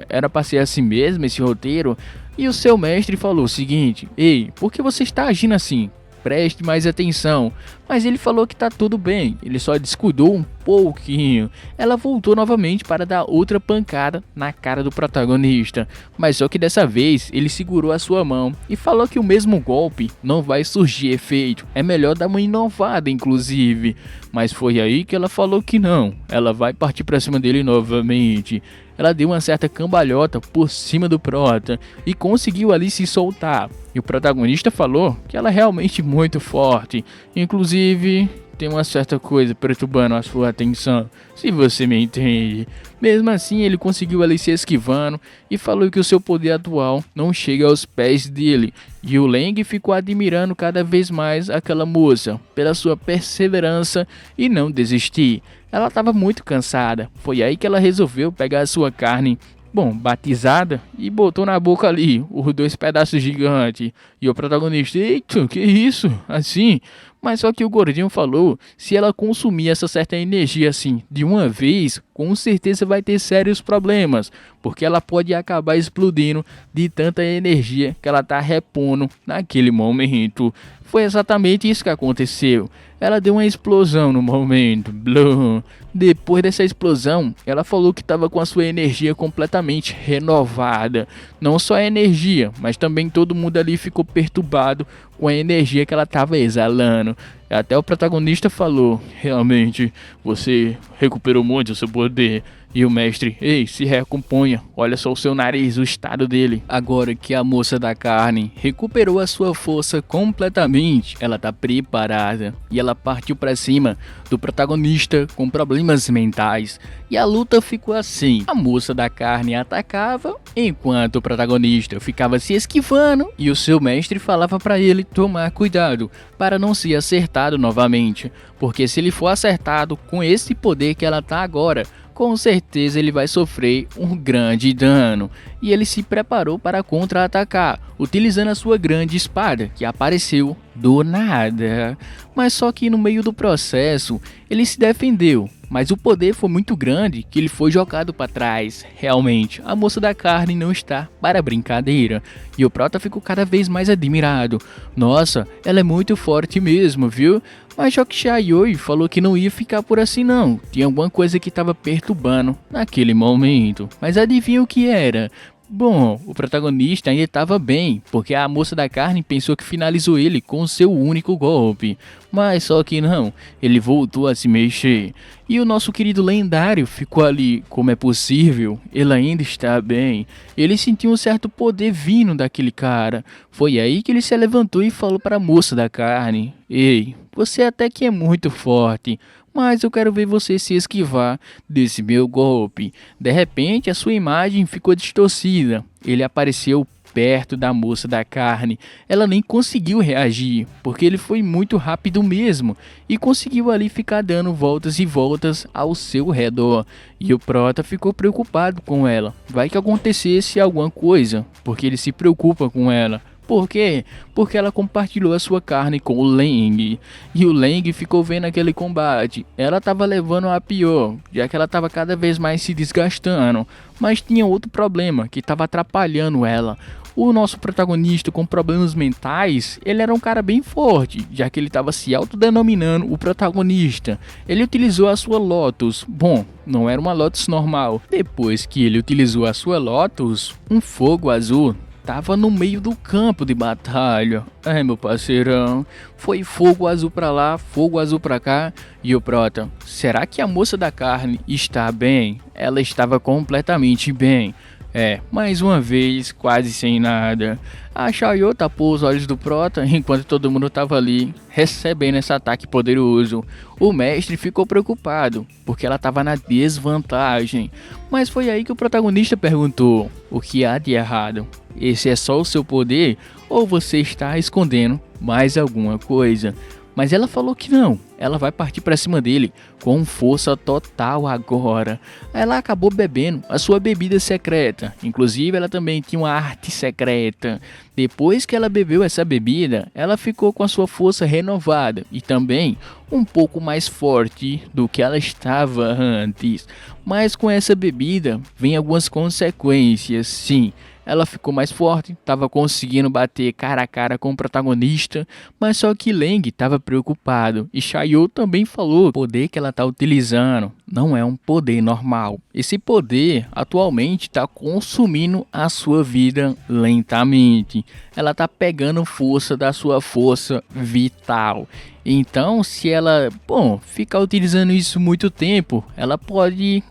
era pra ser assim mesmo esse roteiro? E o seu mestre falou o seguinte: ei, por que você está agindo assim? Preste mais atenção. Mas ele falou que tá tudo bem, ele só descuidou um pouquinho. Ela voltou novamente para dar outra pancada na cara do protagonista, mas só que dessa vez ele segurou a sua mão e falou que o mesmo golpe não vai surgir efeito, é melhor dar uma inovada inclusive. Mas foi aí que ela falou que não, ela vai partir para cima dele novamente. Ela deu uma certa cambalhota por cima do Prota e conseguiu ali se soltar. E o protagonista falou que ela é realmente muito forte. Inclusive, tem uma certa coisa perturbando a sua atenção, se você me entende. Mesmo assim, ele conseguiu ali se esquivando e falou que o seu poder atual não chega aos pés dele. E o Leng ficou admirando cada vez mais aquela moça, pela sua perseverança e não desistir. Ela estava muito cansada, foi aí que ela resolveu pegar a sua carne, batizada, e botou na boca ali, os 2 pedaços gigantes. E o protagonista: eita, que isso? Assim? Mas só que o gordinho falou, se ela consumir essa certa energia assim, de uma vez, com certeza vai ter sérios problemas, porque ela pode acabar explodindo de tanta energia que ela tá repondo naquele momento. Foi exatamente isso que aconteceu. Ela deu uma explosão no momento. Blum. Depois dessa explosão, ela falou que estava com a sua energia completamente renovada. Não só a energia, mas também todo mundo ali ficou perturbado com a energia que ela estava exalando. Até o protagonista falou: realmente, você recuperou muito o seu poder. E o mestre: ei, se recomponha, olha só o seu nariz, o estado dele. Agora que a moça da carne recuperou a sua força completamente, ela tá preparada e ela partiu para cima do protagonista com problemas mentais. E a luta ficou assim: a moça da carne atacava, enquanto o protagonista ficava se esquivando e o seu mestre falava para ele tomar cuidado para não ser acertado novamente, porque se ele for acertado com esse poder que ela tá agora, com certeza ele vai sofrer um grande dano. E ele se preparou para contra-atacar, utilizando a sua grande espada, que apareceu do nada. Mas só que no meio do processo, ele se defendeu, mas o poder foi muito grande que ele foi jogado para trás. Realmente, a moça da carne não está para brincadeira. E o Prota ficou cada vez mais admirado. Nossa, ela é muito forte mesmo, viu? Mas só que Shayoi falou que não ia ficar por assim não. Tinha alguma coisa que estava perturbando naquele momento. Mas adivinha o que era? Bom, o protagonista ainda estava bem, porque a moça da carne pensou que finalizou ele com seu único golpe. Mas só que não, ele voltou a se mexer. E o nosso querido lendário ficou ali: como é possível? Ele ainda está bem. Ele sentiu um certo poder vindo daquele cara. Foi aí que ele se levantou e falou para a moça da carne: ei, você até que é muito forte, mas eu quero ver você se esquivar desse meu golpe. De repente, a sua imagem ficou distorcida. Ele apareceu perto da moça da carne. Ela nem conseguiu reagir, porque ele foi muito rápido mesmo, e conseguiu ali ficar dando voltas e voltas ao seu redor. E o Prota ficou preocupado com ela. Vai que acontecesse alguma coisa, porque ele se preocupa com ela. Por quê? Porque ela compartilhou a sua carne com o Leng. E o Leng ficou vendo aquele combate. Ela estava levando a pior, já que ela estava cada vez mais se desgastando. Mas tinha outro problema que estava atrapalhando ela. o nosso protagonista com problemas mentais, ele era um cara bem forte, já que ele estava se autodenominando o protagonista. Ele utilizou a sua Lotus. Bom, não era uma Lotus normal. Depois que ele utilizou a sua Lotus, um fogo azul tava no meio do campo de batalha. Meu parceirão, foi fogo azul pra lá, fogo azul pra cá. E o prota, será que a moça da carne está bem? Ela estava completamente bem. Mais uma vez, quase sem nada. A Xiao tapou os olhos do prota enquanto todo mundo estava ali, recebendo esse ataque poderoso. O mestre ficou preocupado, porque ela estava na desvantagem. Mas foi aí que o protagonista perguntou: o que há de errado? Esse é só o seu poder ou você está escondendo mais alguma coisa? Mas ela falou que não, ela vai partir para cima dele com força total agora. Ela acabou bebendo a sua bebida secreta, inclusive ela também tinha uma arte secreta. Depois que ela bebeu essa bebida, ela ficou com a sua força renovada e também um pouco mais forte do que ela estava antes. Mas com essa bebida vem algumas consequências, sim. Ela ficou mais forte, estava conseguindo bater cara a cara com o protagonista, mas só que Leng estava preocupado. E Xiao também falou: o poder que ela está utilizando não é um poder normal. Esse poder atualmente está consumindo a sua vida lentamente. Ela está pegando força da sua força vital. Então, se ela, ficar utilizando isso muito tempo, ela pode,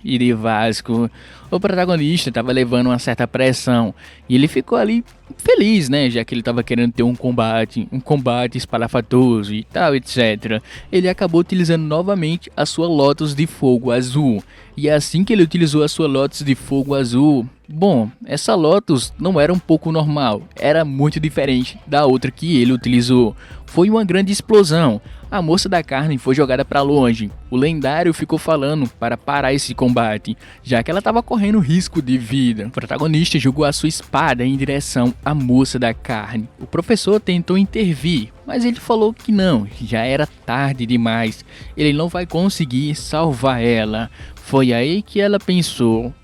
ir de Vasco. O protagonista estava levando uma certa pressão e ele ficou ali feliz, né? Já que ele estava querendo ter um combate espalhafatoso e tal, etc. Ele acabou utilizando novamente a sua Lotus de fogo azul. E assim que ele utilizou a sua Lotus de fogo azul, essa Lotus não era um pouco normal, era muito diferente da outra que ele utilizou. Foi uma grande explosão. A moça da carne foi jogada para longe. O lendário ficou falando para parar esse combate, já que ela estava correndo risco de vida. O protagonista jogou a sua espada em direção à moça da carne. O professor tentou intervir, mas ele falou que não, já era tarde demais. Ele não vai conseguir salvar ela. Foi aí que ela pensou: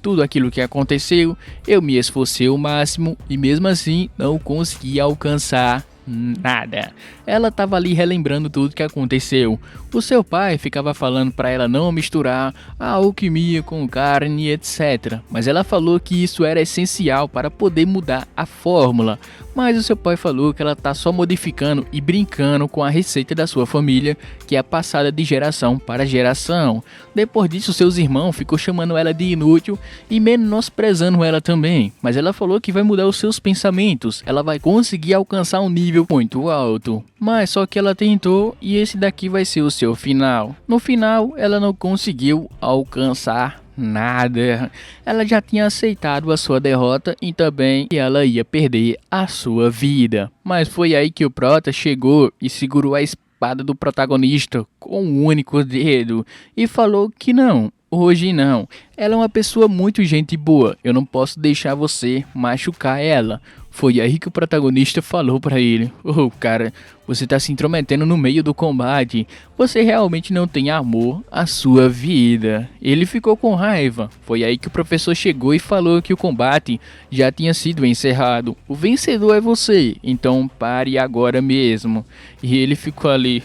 tudo aquilo que aconteceu, eu me esforcei o máximo e mesmo assim não consegui alcançar nada. Ela estava ali relembrando tudo que aconteceu. O seu pai ficava falando para ela não misturar a alquimia com carne, etc. Mas ela falou que isso era essencial para poder mudar a fórmula. Mas o seu pai falou que ela tá só modificando e brincando com a receita da sua família, que é passada de geração para geração. Depois disso, seus irmãos ficou chamando ela de inútil e menosprezando ela também. Mas ela falou que vai mudar os seus pensamentos. Ela vai conseguir alcançar um nível muito alto. Mas só que ela tentou e esse daqui vai ser o seu final. No final, ela não conseguiu alcançar nada. Ela já tinha aceitado a sua derrota e também ela ia perder a sua vida. Mas foi aí que o prota chegou e segurou a espada do protagonista com um único dedo e falou que não. Hoje não. Ela é uma pessoa muito gente boa. Eu não posso deixar você machucar ela. Foi aí que o protagonista falou pra ele: cara, você tá se intrometendo no meio do combate. Você realmente não tem amor à sua vida. Ele ficou com raiva. Foi aí que o professor chegou e falou que o combate já tinha sido encerrado. O vencedor é você, então pare agora mesmo. E ele ficou ali: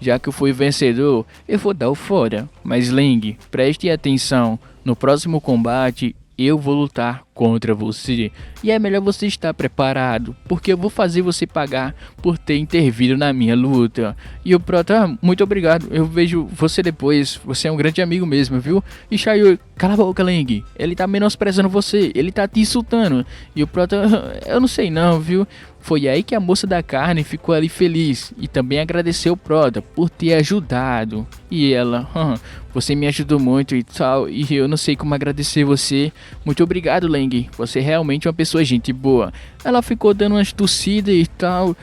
já que eu fui vencedor, eu vou dar o fora. Mas Leng, preste atenção. No próximo combate, eu vou lutar contra você. E é melhor você estar preparado, porque eu vou fazer você pagar por ter intervido na minha luta. E o prota: muito obrigado, eu vejo você depois. Você é um grande amigo mesmo, viu? E Xiao: cala a boca, Leng. Ele tá menosprezando você, ele tá te insultando. E o prota: eu não sei não, viu? Foi aí que a moça da carne ficou ali feliz e também agradeceu o prota por ter ajudado. E ela: você me ajudou muito e tal, e eu não sei como agradecer você. Muito obrigado, Leng. Você é realmente uma pessoa gente boa. Ela ficou dando umas tossidas e tal.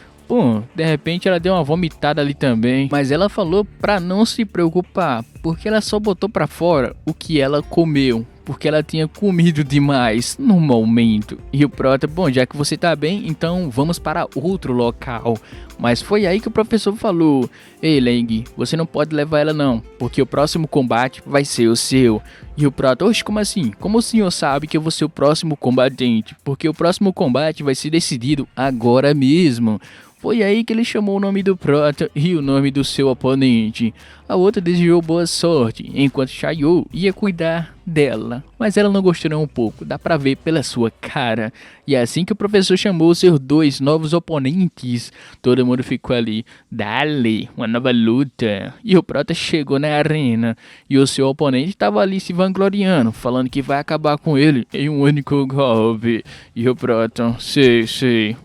De repente ela deu uma vomitada ali também. Mas ela falou pra não se preocupar, porque ela só botou pra fora o que ela comeu. porque ela tinha comido demais no momento. E o Prota, bom, já que você tá bem, então vamos para outro local. Mas foi aí que o professor falou: ei, Leng, você não pode levar ela não, porque o próximo combate vai ser o seu. E o Prota, oxe, como assim? Como o senhor sabe que eu vou ser o próximo combatente? Porque o próximo combate vai ser decidido agora mesmo. Foi aí que ele chamou o nome do Prota e o nome do seu oponente. A outra desejou boa sorte, enquanto Xiao ia cuidar dela. Mas ela não gostou nem um pouco, dá pra ver pela sua cara. E é assim que o professor chamou seus dois novos oponentes, todo mundo ficou ali: dale, uma nova luta. E o Prota chegou na arena, e o seu oponente estava ali se vangloriando, falando que vai acabar com ele em um único golpe. E o Prota, sei,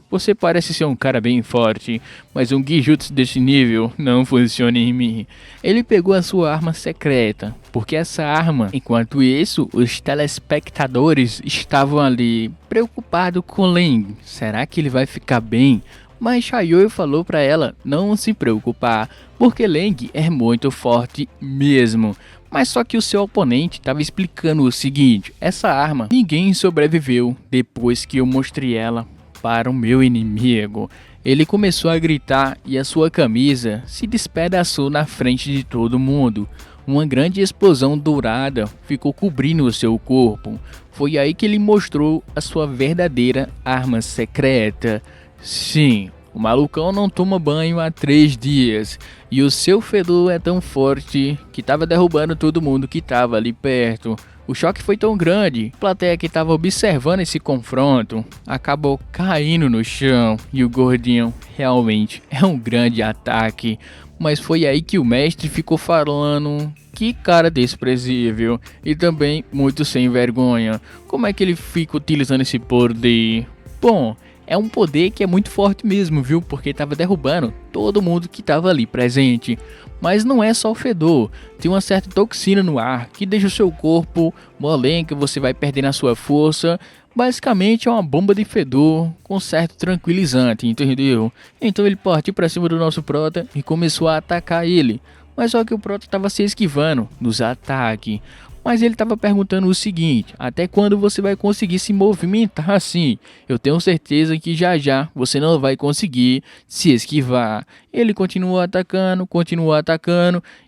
você parece ser um cara bem forte, mas um Genjutsu desse nível não funciona em mim. Ele pegou a sua arma secreta, porque essa arma, enquanto isso, os telespectadores estavam ali preocupados com Leng. Será que ele vai ficar bem? Mas Xiao falou para ela não se preocupar, porque Leng é muito forte mesmo. Mas só que o seu oponente estava explicando o seguinte: essa arma, ninguém sobreviveu depois que eu mostrei ela para o meu inimigo. Ele começou a gritar e a sua camisa se despedaçou na frente de todo mundo. Uma grande explosão dourada ficou cobrindo o seu corpo. Foi aí que ele mostrou a sua verdadeira arma secreta. Sim, o malucão não toma banho há 3 dias. E o seu fedor é tão forte que estava derrubando todo mundo que estava ali perto. O choque foi tão grande, a plateia que estava observando esse confronto acabou caindo no chão. E o gordinho realmente é um grande ataque. Mas foi aí que o mestre ficou falando: que cara desprezível e também muito sem vergonha. Como é que ele fica utilizando esse poder? Bom, é um poder que é muito forte mesmo, viu? Porque estava derrubando todo mundo que estava ali presente. Mas não é só o fedor, tem uma certa toxina no ar que deixa o seu corpo molenga, você vai perdendo a sua força. Basicamente é uma bomba de fedor com certo tranquilizante, entendeu? Então ele partiu para cima do nosso Prota e começou a atacar ele. Mas só que o Prota estava se esquivando dos ataques. Mas ele estava perguntando o seguinte: até quando você vai conseguir se movimentar assim? Eu tenho certeza que já você não vai conseguir se esquivar. Ele continuou atacando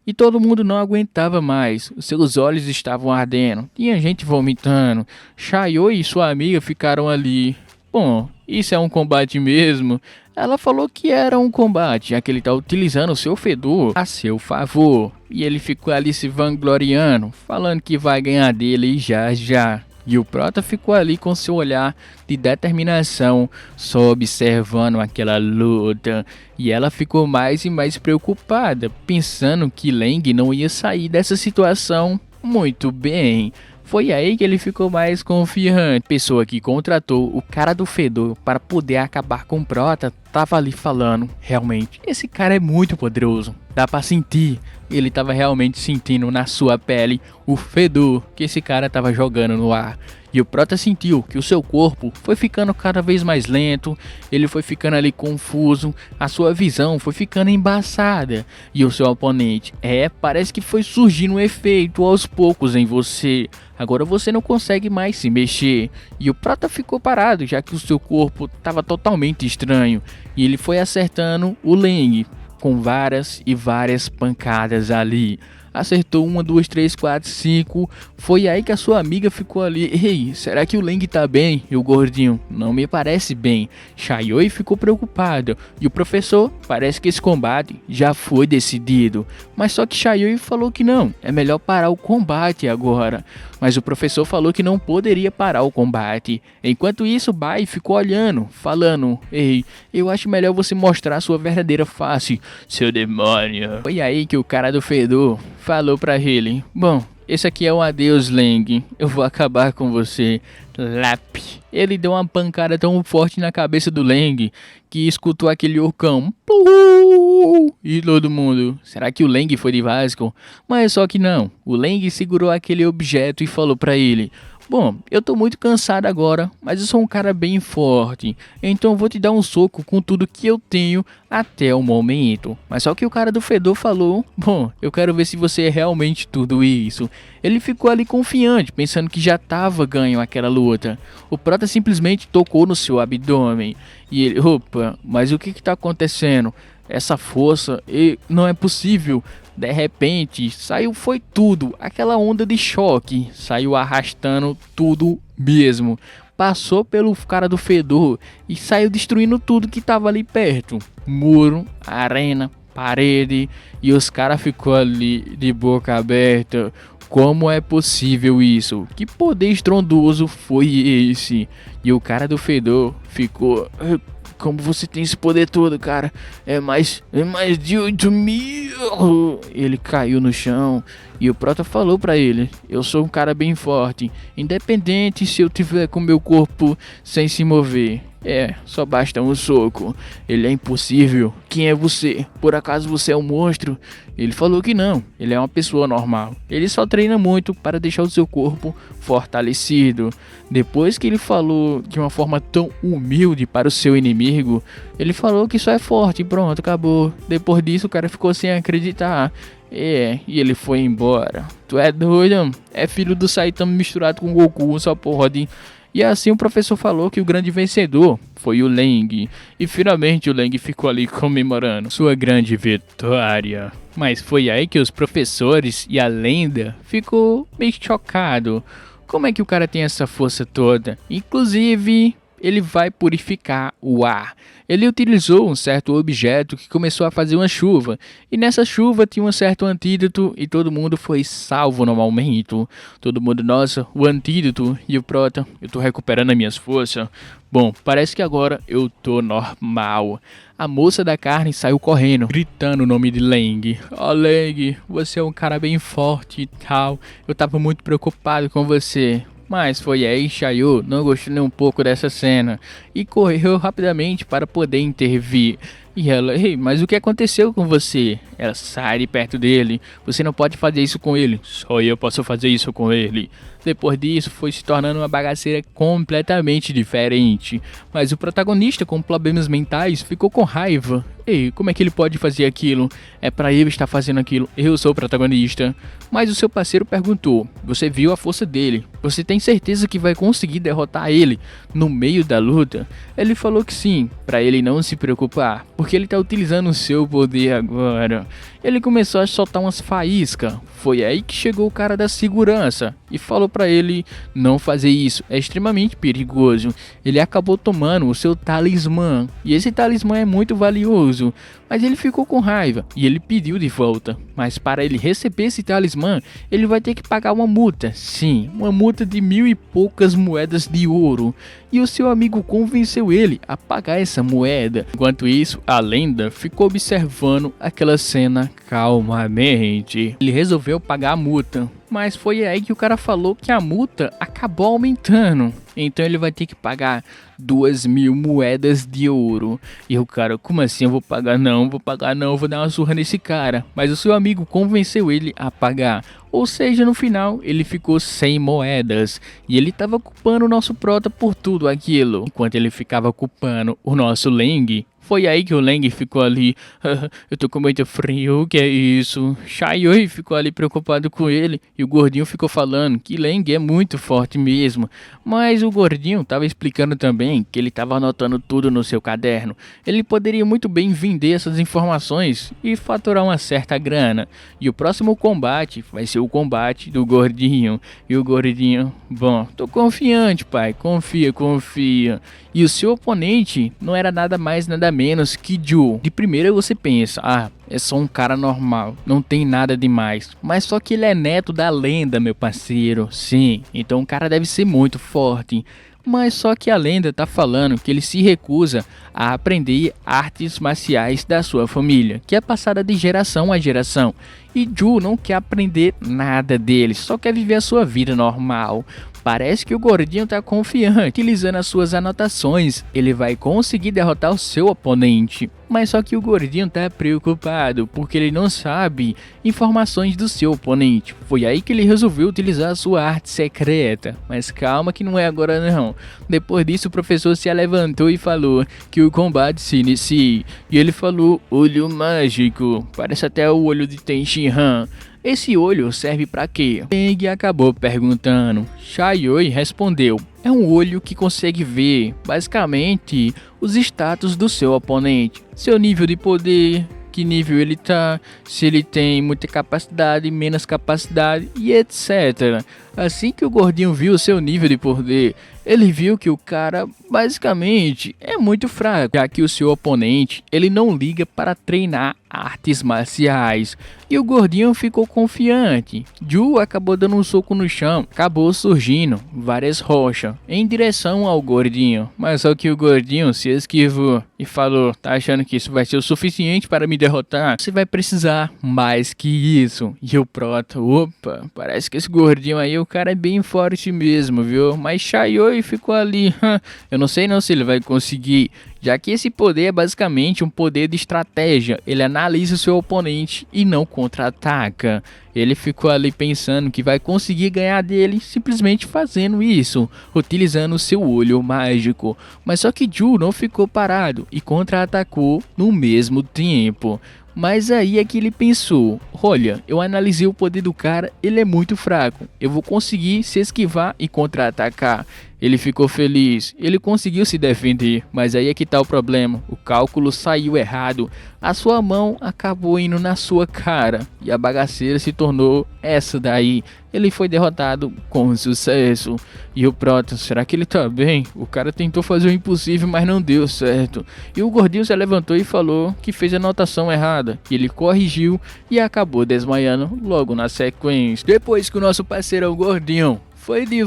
e todo mundo não aguentava mais. Os seus olhos estavam ardendo, tinha gente vomitando. Xiao e sua amiga ficaram ali. Bom, isso é um combate mesmo? Ela falou que era um combate, já que ele está utilizando o seu fedor a seu favor. E ele ficou ali se vangloriando, falando que vai ganhar dele já. E o Prota ficou ali com seu olhar de determinação, só observando aquela luta. E ela ficou mais e mais preocupada, pensando que Leng não ia sair dessa situação muito bem. Foi aí que ele ficou mais confiante. A pessoa que contratou o cara do fedor para poder acabar com o Prota tava ali falando: realmente, esse cara é muito poderoso. Dá pra sentir. Ele tava realmente sentindo na sua pele o fedor que esse cara tava jogando no ar. E o Prota sentiu que o seu corpo foi ficando cada vez mais lento, ele foi ficando ali confuso, a sua visão foi ficando embaçada. E o seu oponente, parece que foi surgindo um efeito aos poucos em você. Agora você não consegue mais se mexer. E o Prota ficou parado, já que o seu corpo estava totalmente estranho. E ele foi acertando o Leng com várias e várias pancadas ali. Acertou 1, 2, 3, 4, 5. Foi aí que a sua amiga ficou ali: ei, será que o Leng tá bem? E o gordinho: não me parece bem. Xiao ficou preocupado. E o professor: parece que esse combate já foi decidido. Mas só que Xiao falou que não, é melhor parar o combate agora. Mas o professor falou que não poderia parar o combate. Enquanto isso, Bai ficou olhando, falando: ei, eu acho melhor você mostrar sua verdadeira face, seu demônio. Foi aí que o cara do fedor falou pra ele: bom, esse aqui é um adeus, Leng. Eu vou acabar com você. Lap. Ele deu uma pancada tão forte na cabeça do Leng que escutou aquele urcão. E todo mundo: será que o Leng foi de Vasco? Mas só que não. O Leng segurou aquele objeto e falou pra ele: Bom, eu tô muito cansado agora, mas eu sou um cara bem forte, então eu vou te dar um soco com tudo que eu tenho até o momento. Mas só que o cara do fedor falou, bom, eu quero ver se você é realmente tudo isso. Ele ficou ali confiante, pensando que já tava ganho aquela luta. O Prota simplesmente tocou no seu abdômen, e ele, opa, mas o que tá acontecendo? Essa força, não é possível. De repente, saiu foi tudo, aquela onda de choque, saiu arrastando tudo mesmo. Passou pelo cara do fedor e saiu destruindo tudo que tava ali perto. Muro, arena, parede, e os caras ficou ali de boca aberta. Como é possível isso? Que poder estrondoso foi esse? E o cara do fedor ficou... Como você tem esse poder todo, cara? É mais de 8.000. Ele caiu no chão e o Prota falou pra ele: eu sou um cara bem forte, independente se eu tiver com meu corpo sem se mover. Só basta um soco. Ele é impossível. Quem é você? Por acaso você é um monstro? Ele falou que não, ele é uma pessoa normal. Ele só treina muito para deixar o seu corpo fortalecido. Depois que ele falou de uma forma tão humilde para o seu inimigo, ele falou que só é forte e pronto, acabou. Depois disso o cara ficou sem acreditar. E ele foi embora. Tu é doido? É filho do Saitama misturado com Goku, só pode. E assim o professor falou que o grande vencedor foi o Leng. E finalmente o Leng ficou ali comemorando sua grande vitória. Mas foi aí que os professores e a lenda ficou meio chocado. Como é que o cara tem essa força toda? Inclusive, ele vai purificar o ar. Ele utilizou um certo objeto que começou a fazer uma chuva. E nessa chuva tinha um certo antídoto e todo mundo foi salvo no momento. Todo mundo, nossa, o antídoto e o Prota, eu tô recuperando as minhas forças. Bom, parece que agora eu tô normal. A moça da carne saiu correndo, gritando o nome de Leng. Oh, Leng, você é um cara bem forte e tal. Eu tava muito preocupado com você. Mas foi aí Shaiô não gostou nem um pouco dessa cena e correu rapidamente para poder intervir. E ela, ei, mas o que aconteceu com você? Ela sai de perto dele, você não pode fazer isso com ele, só eu posso fazer isso com ele. Depois disso foi se tornando uma bagaceira completamente diferente. Mas o protagonista com problemas mentais ficou com raiva. Ei, como é que ele pode fazer aquilo? É pra eu estar fazendo aquilo, eu sou o protagonista. Mas o seu parceiro perguntou, você viu a força dele, você tem certeza que vai conseguir derrotar ele no meio da luta? Ele falou que sim, pra ele não se preocupar, porque ele tá utilizando o seu poder agora. Ele começou a soltar umas faíscas. Foi aí que chegou o cara da segurança e falou pra ele não fazer isso, é extremamente perigoso. Ele acabou tomando o seu talismã e esse talismã é muito valioso, mas ele ficou com raiva e ele pediu de volta. Mas para ele receber esse talismã, ele vai ter que pagar uma multa. Sim, uma multa de 1.000 e poucas moedas de ouro. E o seu amigo convenceu ele a pagar essa moeda. Enquanto isso, a lenda ficou observando aquela cena calmamente. Ele resolveu pagar a multa, mas foi aí que o cara falou que a multa acabou aumentando. Então ele vai ter que pagar 2.000 moedas de ouro. E o cara, como assim eu vou pagar? Não, vou pagar não, vou dar uma surra nesse cara. Mas o seu amigo convenceu ele a pagar. Ou seja, no final ele ficou sem moedas. E ele estava culpando o nosso Prota por tudo aquilo. Enquanto ele ficava culpando o nosso Leng, foi aí que o Leng ficou ali, eu tô com muito frio, o que é isso? Shaiô ficou ali preocupado com ele e o gordinho ficou falando que Leng é muito forte mesmo. Mas o gordinho tava explicando também que ele tava anotando tudo no seu caderno. Ele poderia muito bem vender essas informações e faturar uma certa grana. E o próximo combate vai ser o combate do gordinho. E o gordinho, bom, tô confiante, pai, confia. E o seu oponente não era nada mais nada menos que Ju. De primeira você pensa, é só um cara normal, não tem nada demais. Mas só que ele é neto da lenda, meu parceiro. Sim, então o cara deve ser muito forte. Mas só que a lenda tá falando que ele se recusa a aprender artes marciais da sua família, que é passada de geração a geração. E Ju não quer aprender nada dele, só quer viver a sua vida normal. parece que o gordinho tá confiante. Utilizando as suas anotações, ele vai conseguir derrotar o seu oponente. Mas só que o gordinho tá preocupado, porque ele não sabe informações do seu oponente. Foi aí que ele resolveu utilizar a sua arte secreta. Mas calma que não é agora não. Depois disso o professor se levantou e falou que o combate se inicie. E ele falou, olho mágico, parece até o olho de Ten Shinhan. Esse olho serve pra quê? Leng acabou perguntando. Xiaoyue respondeu, é um olho que consegue ver, basicamente, os status do seu oponente. Seu nível de poder, que nível ele tá, se ele tem muita capacidade, menos capacidade e etc. Assim que o gordinho viu o seu nível de poder, ele viu que o cara basicamente é muito fraco, já que o seu oponente ele não liga para treinar artes marciais. E o gordinho ficou confiante. Ju acabou dando um soco no chão, acabou surgindo várias rochas em direção ao gordinho. Mas só que o gordinho se esquivou e falou, tá achando que isso vai ser o suficiente para me derrotar? Você vai precisar mais que isso. E o Prota, opa, parece que esse gordinho aí, o cara é bem forte mesmo, viu? Mas Xiaoyue ficou ali, eu não sei não se ele vai conseguir, já que esse poder é basicamente um poder de estratégia. Ele analisa o seu oponente e não contra-ataca. Ele ficou ali pensando que vai conseguir ganhar dele simplesmente fazendo isso, utilizando o seu olho mágico. Mas só que Ju não ficou parado e contra-atacou no mesmo tempo. Mas aí é que ele pensou, olha, eu analisei o poder do cara, ele é muito fraco, eu vou conseguir se esquivar e contra-atacar. Ele ficou feliz, ele conseguiu se defender, mas aí é que tá o problema, o cálculo saiu errado, a sua mão acabou indo na sua cara e a bagaceira se tornou essa daí. Ele foi derrotado com sucesso. E o Prota, será que ele tá bem? O cara tentou fazer o impossível, mas não deu certo. E o gordinho se levantou e falou que fez a anotação errada. E ele corrigiu e acabou desmaiando logo na sequência. Depois que o nosso parceiro, o gordinho, foi de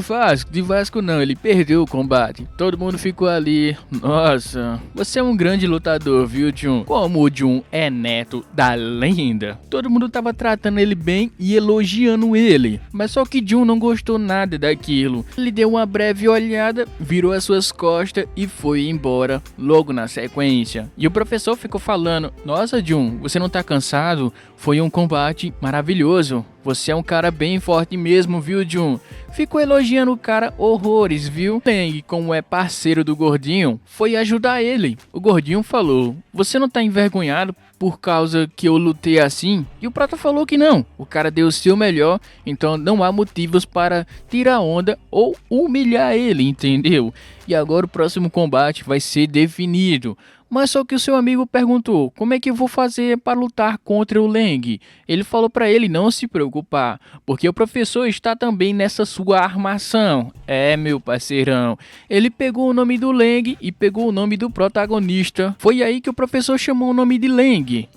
Vasco não, ele perdeu o combate. Todo mundo ficou ali, nossa, você é um grande lutador, viu, Jun? Como o Jun é neto da lenda, todo mundo tava tratando ele bem e elogiando ele. Mas só que Jun não gostou nada daquilo. Ele deu uma breve olhada, virou as suas costas e foi embora logo na sequência. E o professor ficou falando, nossa Jun, você não tá cansado? Foi um combate maravilhoso. Você é um cara bem forte mesmo, viu, Jun? Ficou elogiando o cara horrores, viu? Leng, como é parceiro do gordinho, foi ajudar ele. O gordinho falou, você não tá envergonhado por causa que eu lutei assim? E o Prata falou que não. O cara deu o seu melhor, então não há motivos para tirar onda ou humilhar ele, entendeu? E agora o próximo combate vai ser definido. Mas só que o seu amigo perguntou, como é que eu vou fazer para lutar contra o Leng? Ele falou para ele não se preocupar, porque o professor está também nessa sua armação. É, meu parceirão. Ele pegou o nome do Leng e pegou o nome do protagonista. Foi aí que o professor chamou o nome de Leng.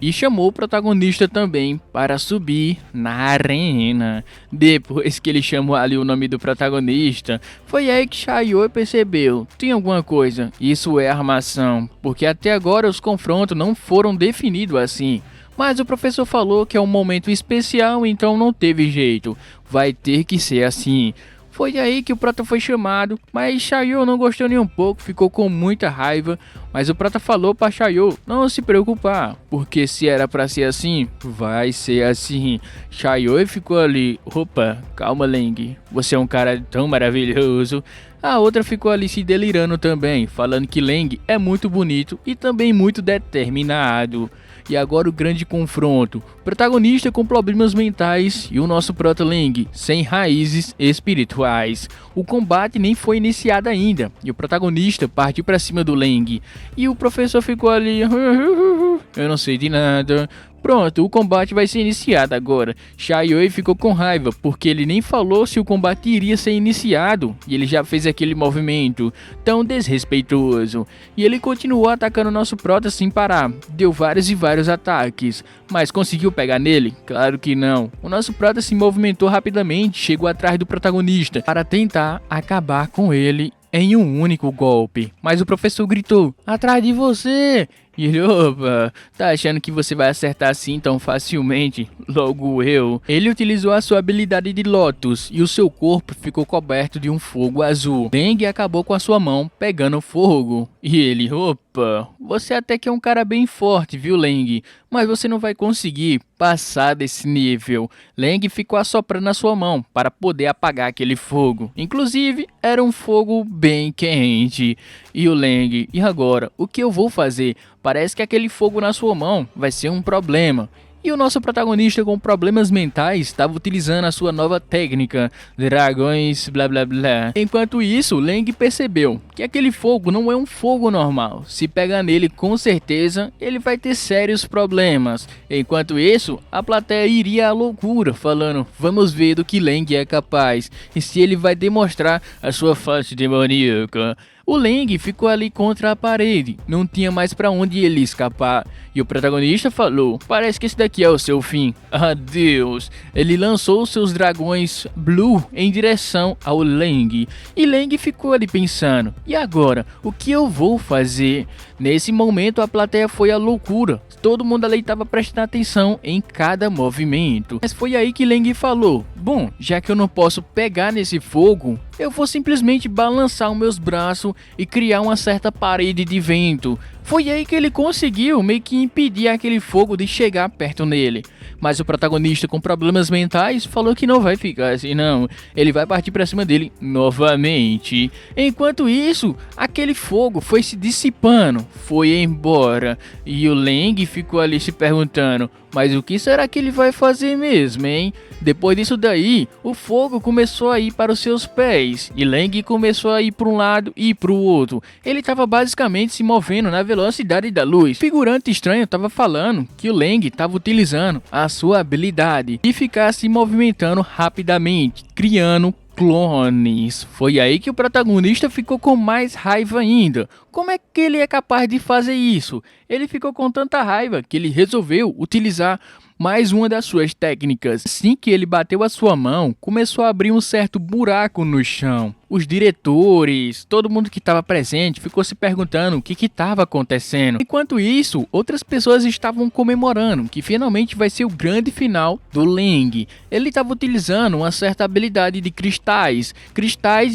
E chamou o protagonista também para subir na arena. Depois que ele chamou ali o nome do protagonista, foi aí que Xiaoyue percebeu, tem alguma coisa, isso é armação, porque até agora os confrontos não foram definidos assim. Mas o professor falou que é um momento especial, então não teve jeito, vai ter que ser assim. Foi aí que o Prota foi chamado, mas Xiaoyue não gostou nem um pouco, ficou com muita raiva. Mas o Prota falou para Xiaoyue não se preocupar, porque se era para ser assim, vai ser assim. Xiaoyue ficou ali, opa, calma Leng, você é um cara tão maravilhoso. A outra ficou ali se delirando também, falando que Leng é muito bonito e também muito determinado. E agora o grande confronto, protagonista com problemas mentais e o nosso Prota Leng sem raízes espirituais. O combate nem foi iniciado ainda e o protagonista partiu para cima do Leng. E o professor ficou ali, eu não sei de nada. Pronto, o combate vai ser iniciado agora. Xiaoyue ficou com raiva, porque ele nem falou se o combate iria ser iniciado, e ele já fez aquele movimento tão desrespeitoso. E ele continuou atacando o nosso Prota sem parar, deu vários e vários ataques, mas conseguiu pegar nele? Claro que não. O nosso Prota se movimentou rapidamente, chegou atrás do protagonista, para tentar acabar com ele em um único golpe. Mas o professor gritou, atrás de você! E ele, opa, tá achando que você vai acertar assim tão facilmente? Logo eu. Ele utilizou a sua habilidade de Lotus e o seu corpo ficou coberto de um fogo azul. Leng acabou com a sua mão pegando fogo. E ele, opa, você até que é um cara bem forte, viu, Leng? Mas você não vai conseguir passar desse nível. Leng ficou assoprando a sua mão para poder apagar aquele fogo. Inclusive, era um fogo bem quente. E o Leng, e agora? O que eu vou fazer? Parece que aquele fogo na sua mão vai ser um problema. E o nosso protagonista com problemas mentais estava utilizando a sua nova técnica, dragões blá blá blá. Enquanto isso, Leng percebeu que aquele fogo não é um fogo normal. Se pegar nele, com certeza, ele vai ter sérios problemas. Enquanto isso, a plateia iria à loucura, falando, vamos ver do que Leng é capaz, e se ele vai demonstrar a sua face demoníaca. O Leng ficou ali contra a parede, não tinha mais para onde ele escapar. E o protagonista falou, parece que esse daqui é o seu fim. Adeus. Ele lançou seus dragões Blue em direção ao Leng. E Leng ficou ali pensando, e agora? O que eu vou fazer? Nesse momento a plateia foi à loucura. Todo mundo ali estava prestando atenção em cada movimento. Mas foi aí que Leng falou, bom, já que eu não posso pegar nesse fogo, eu vou simplesmente balançar os meus braços e criar uma certa parede de vento. Foi aí que ele conseguiu meio que impedir aquele fogo de chegar perto nele. Mas o protagonista com problemas mentais falou que não vai ficar assim não. Ele vai partir para cima dele novamente. Enquanto isso, aquele fogo foi se dissipando, foi embora. E o Leng ficou ali se perguntando, mas o que será que ele vai fazer mesmo, hein? Depois disso daí, o fogo começou a ir para os seus pés. E Leng começou a ir para um lado e para o outro. Ele estava basicamente se movendo na velocidade da luz. O figurante estranho estava falando que o Leng estava utilizando a sua habilidade de ficar se movimentando rapidamente, criando clones. Foi aí que o protagonista ficou com mais raiva ainda. Como é que ele é capaz de fazer isso? Ele ficou com tanta raiva que ele resolveu utilizar mais uma das suas técnicas. Assim que ele bateu a sua mão, começou a abrir um certo buraco no chão. Os diretores, todo mundo que estava presente ficou se perguntando o que estava acontecendo. Enquanto isso, outras pessoas estavam comemorando que finalmente vai ser o grande final do Leng. Ele estava utilizando uma certa habilidade de cristais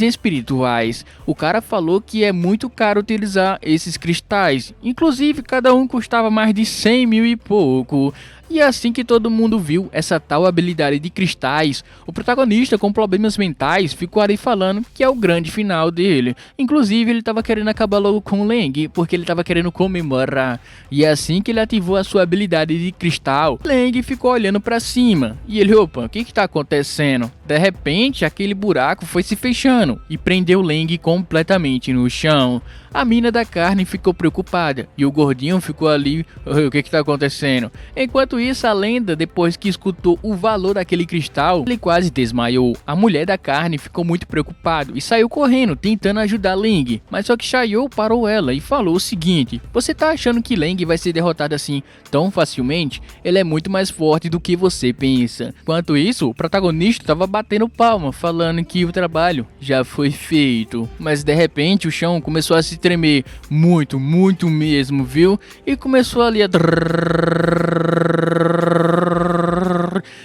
espirituais. O cara falou que é muito caro utilizar esses cristais. Inclusive, cada um custava mais de 100 mil e pouco. E assim que todo mundo viu essa tal habilidade de cristais, o protagonista com problemas mentais ficou ali falando que é o grande final dele. Inclusive ele estava querendo acabar logo com o Leng, porque ele estava querendo comemorar. E assim que ele ativou a sua habilidade de cristal, Leng ficou olhando para cima. E ele, opa, o que está acontecendo? De repente aquele buraco foi se fechando e prendeu Leng completamente no chão. A mina da carne ficou preocupada e o gordinho ficou ali, o que está acontecendo? Enquanto isso, a lenda, depois que escutou o valor daquele cristal, ele quase desmaiou. A mulher da carne ficou muito preocupada e saiu correndo, tentando ajudar Leng. Mas só que Xiao parou ela e falou o seguinte, você tá achando que Leng vai ser derrotado assim tão facilmente? Ele é muito mais forte do que você pensa. Enquanto isso, o protagonista estava batendo palma, falando que o trabalho já foi feito. Mas de repente o chão começou a se tremer muito mesmo, viu? E começou ali a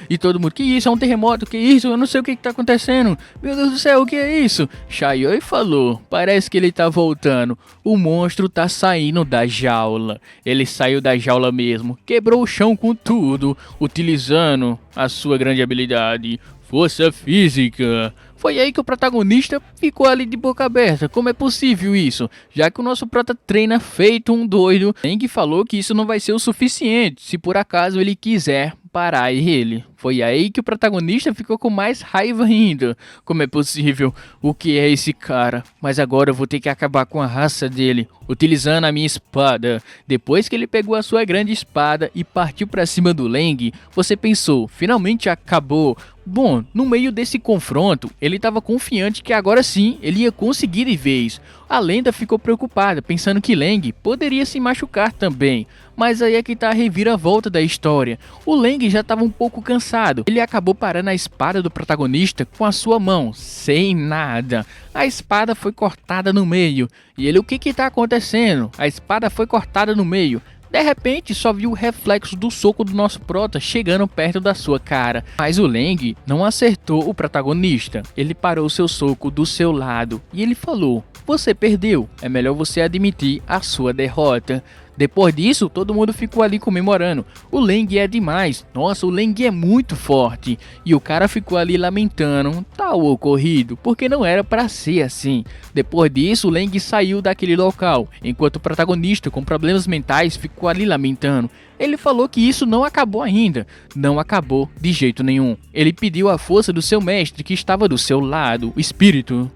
e todo mundo, que isso? É um terremoto? Que isso? Eu não sei o que tá acontecendo. Meu Deus do céu, o que é isso? Xiao falou, parece que ele tá voltando. O monstro tá saindo da jaula. Ele saiu da jaula mesmo, quebrou o chão com tudo, utilizando a sua grande habilidade, força física. Foi aí que o protagonista ficou ali de boca aberta. Como é possível isso? Já que o nosso prota treina feito um doido. Leng falou que isso não vai ser o suficiente, se por acaso ele quiser parar ele. Foi aí que o protagonista ficou com mais raiva ainda. Como é possível? O que é esse cara? Mas agora eu vou ter que acabar com a raça dele, utilizando a minha espada. Depois que ele pegou a sua grande espada e partiu para cima do Leng, você pensou, finalmente acabou. Bom, no meio desse confronto, ele estava confiante que agora sim ele ia conseguir de vez. A lenda ficou preocupada, pensando que Leng poderia se machucar também. Mas aí é que tá a reviravolta da história. O Leng já estava um pouco cansado. Ele acabou parando a espada do protagonista com a sua mão, sem nada. A espada foi cortada no meio. E ele, o que tá acontecendo? A espada foi cortada no meio. De repente, só viu o reflexo do soco do nosso prota chegando perto da sua cara. Mas o Leng não acertou o protagonista. Ele parou seu soco do seu lado e ele falou: "Você perdeu, é melhor você admitir a sua derrota." Depois disso, todo mundo ficou ali comemorando. O Leng é demais. Nossa, o Leng é muito forte. E o cara ficou ali lamentando tal ocorrido, porque não era pra ser assim. Depois disso, o Leng saiu daquele local, enquanto o protagonista com problemas mentais ficou ali lamentando. Ele falou que isso não acabou ainda. Não acabou de jeito nenhum. Ele pediu a força do seu mestre que estava do seu lado, o espírito.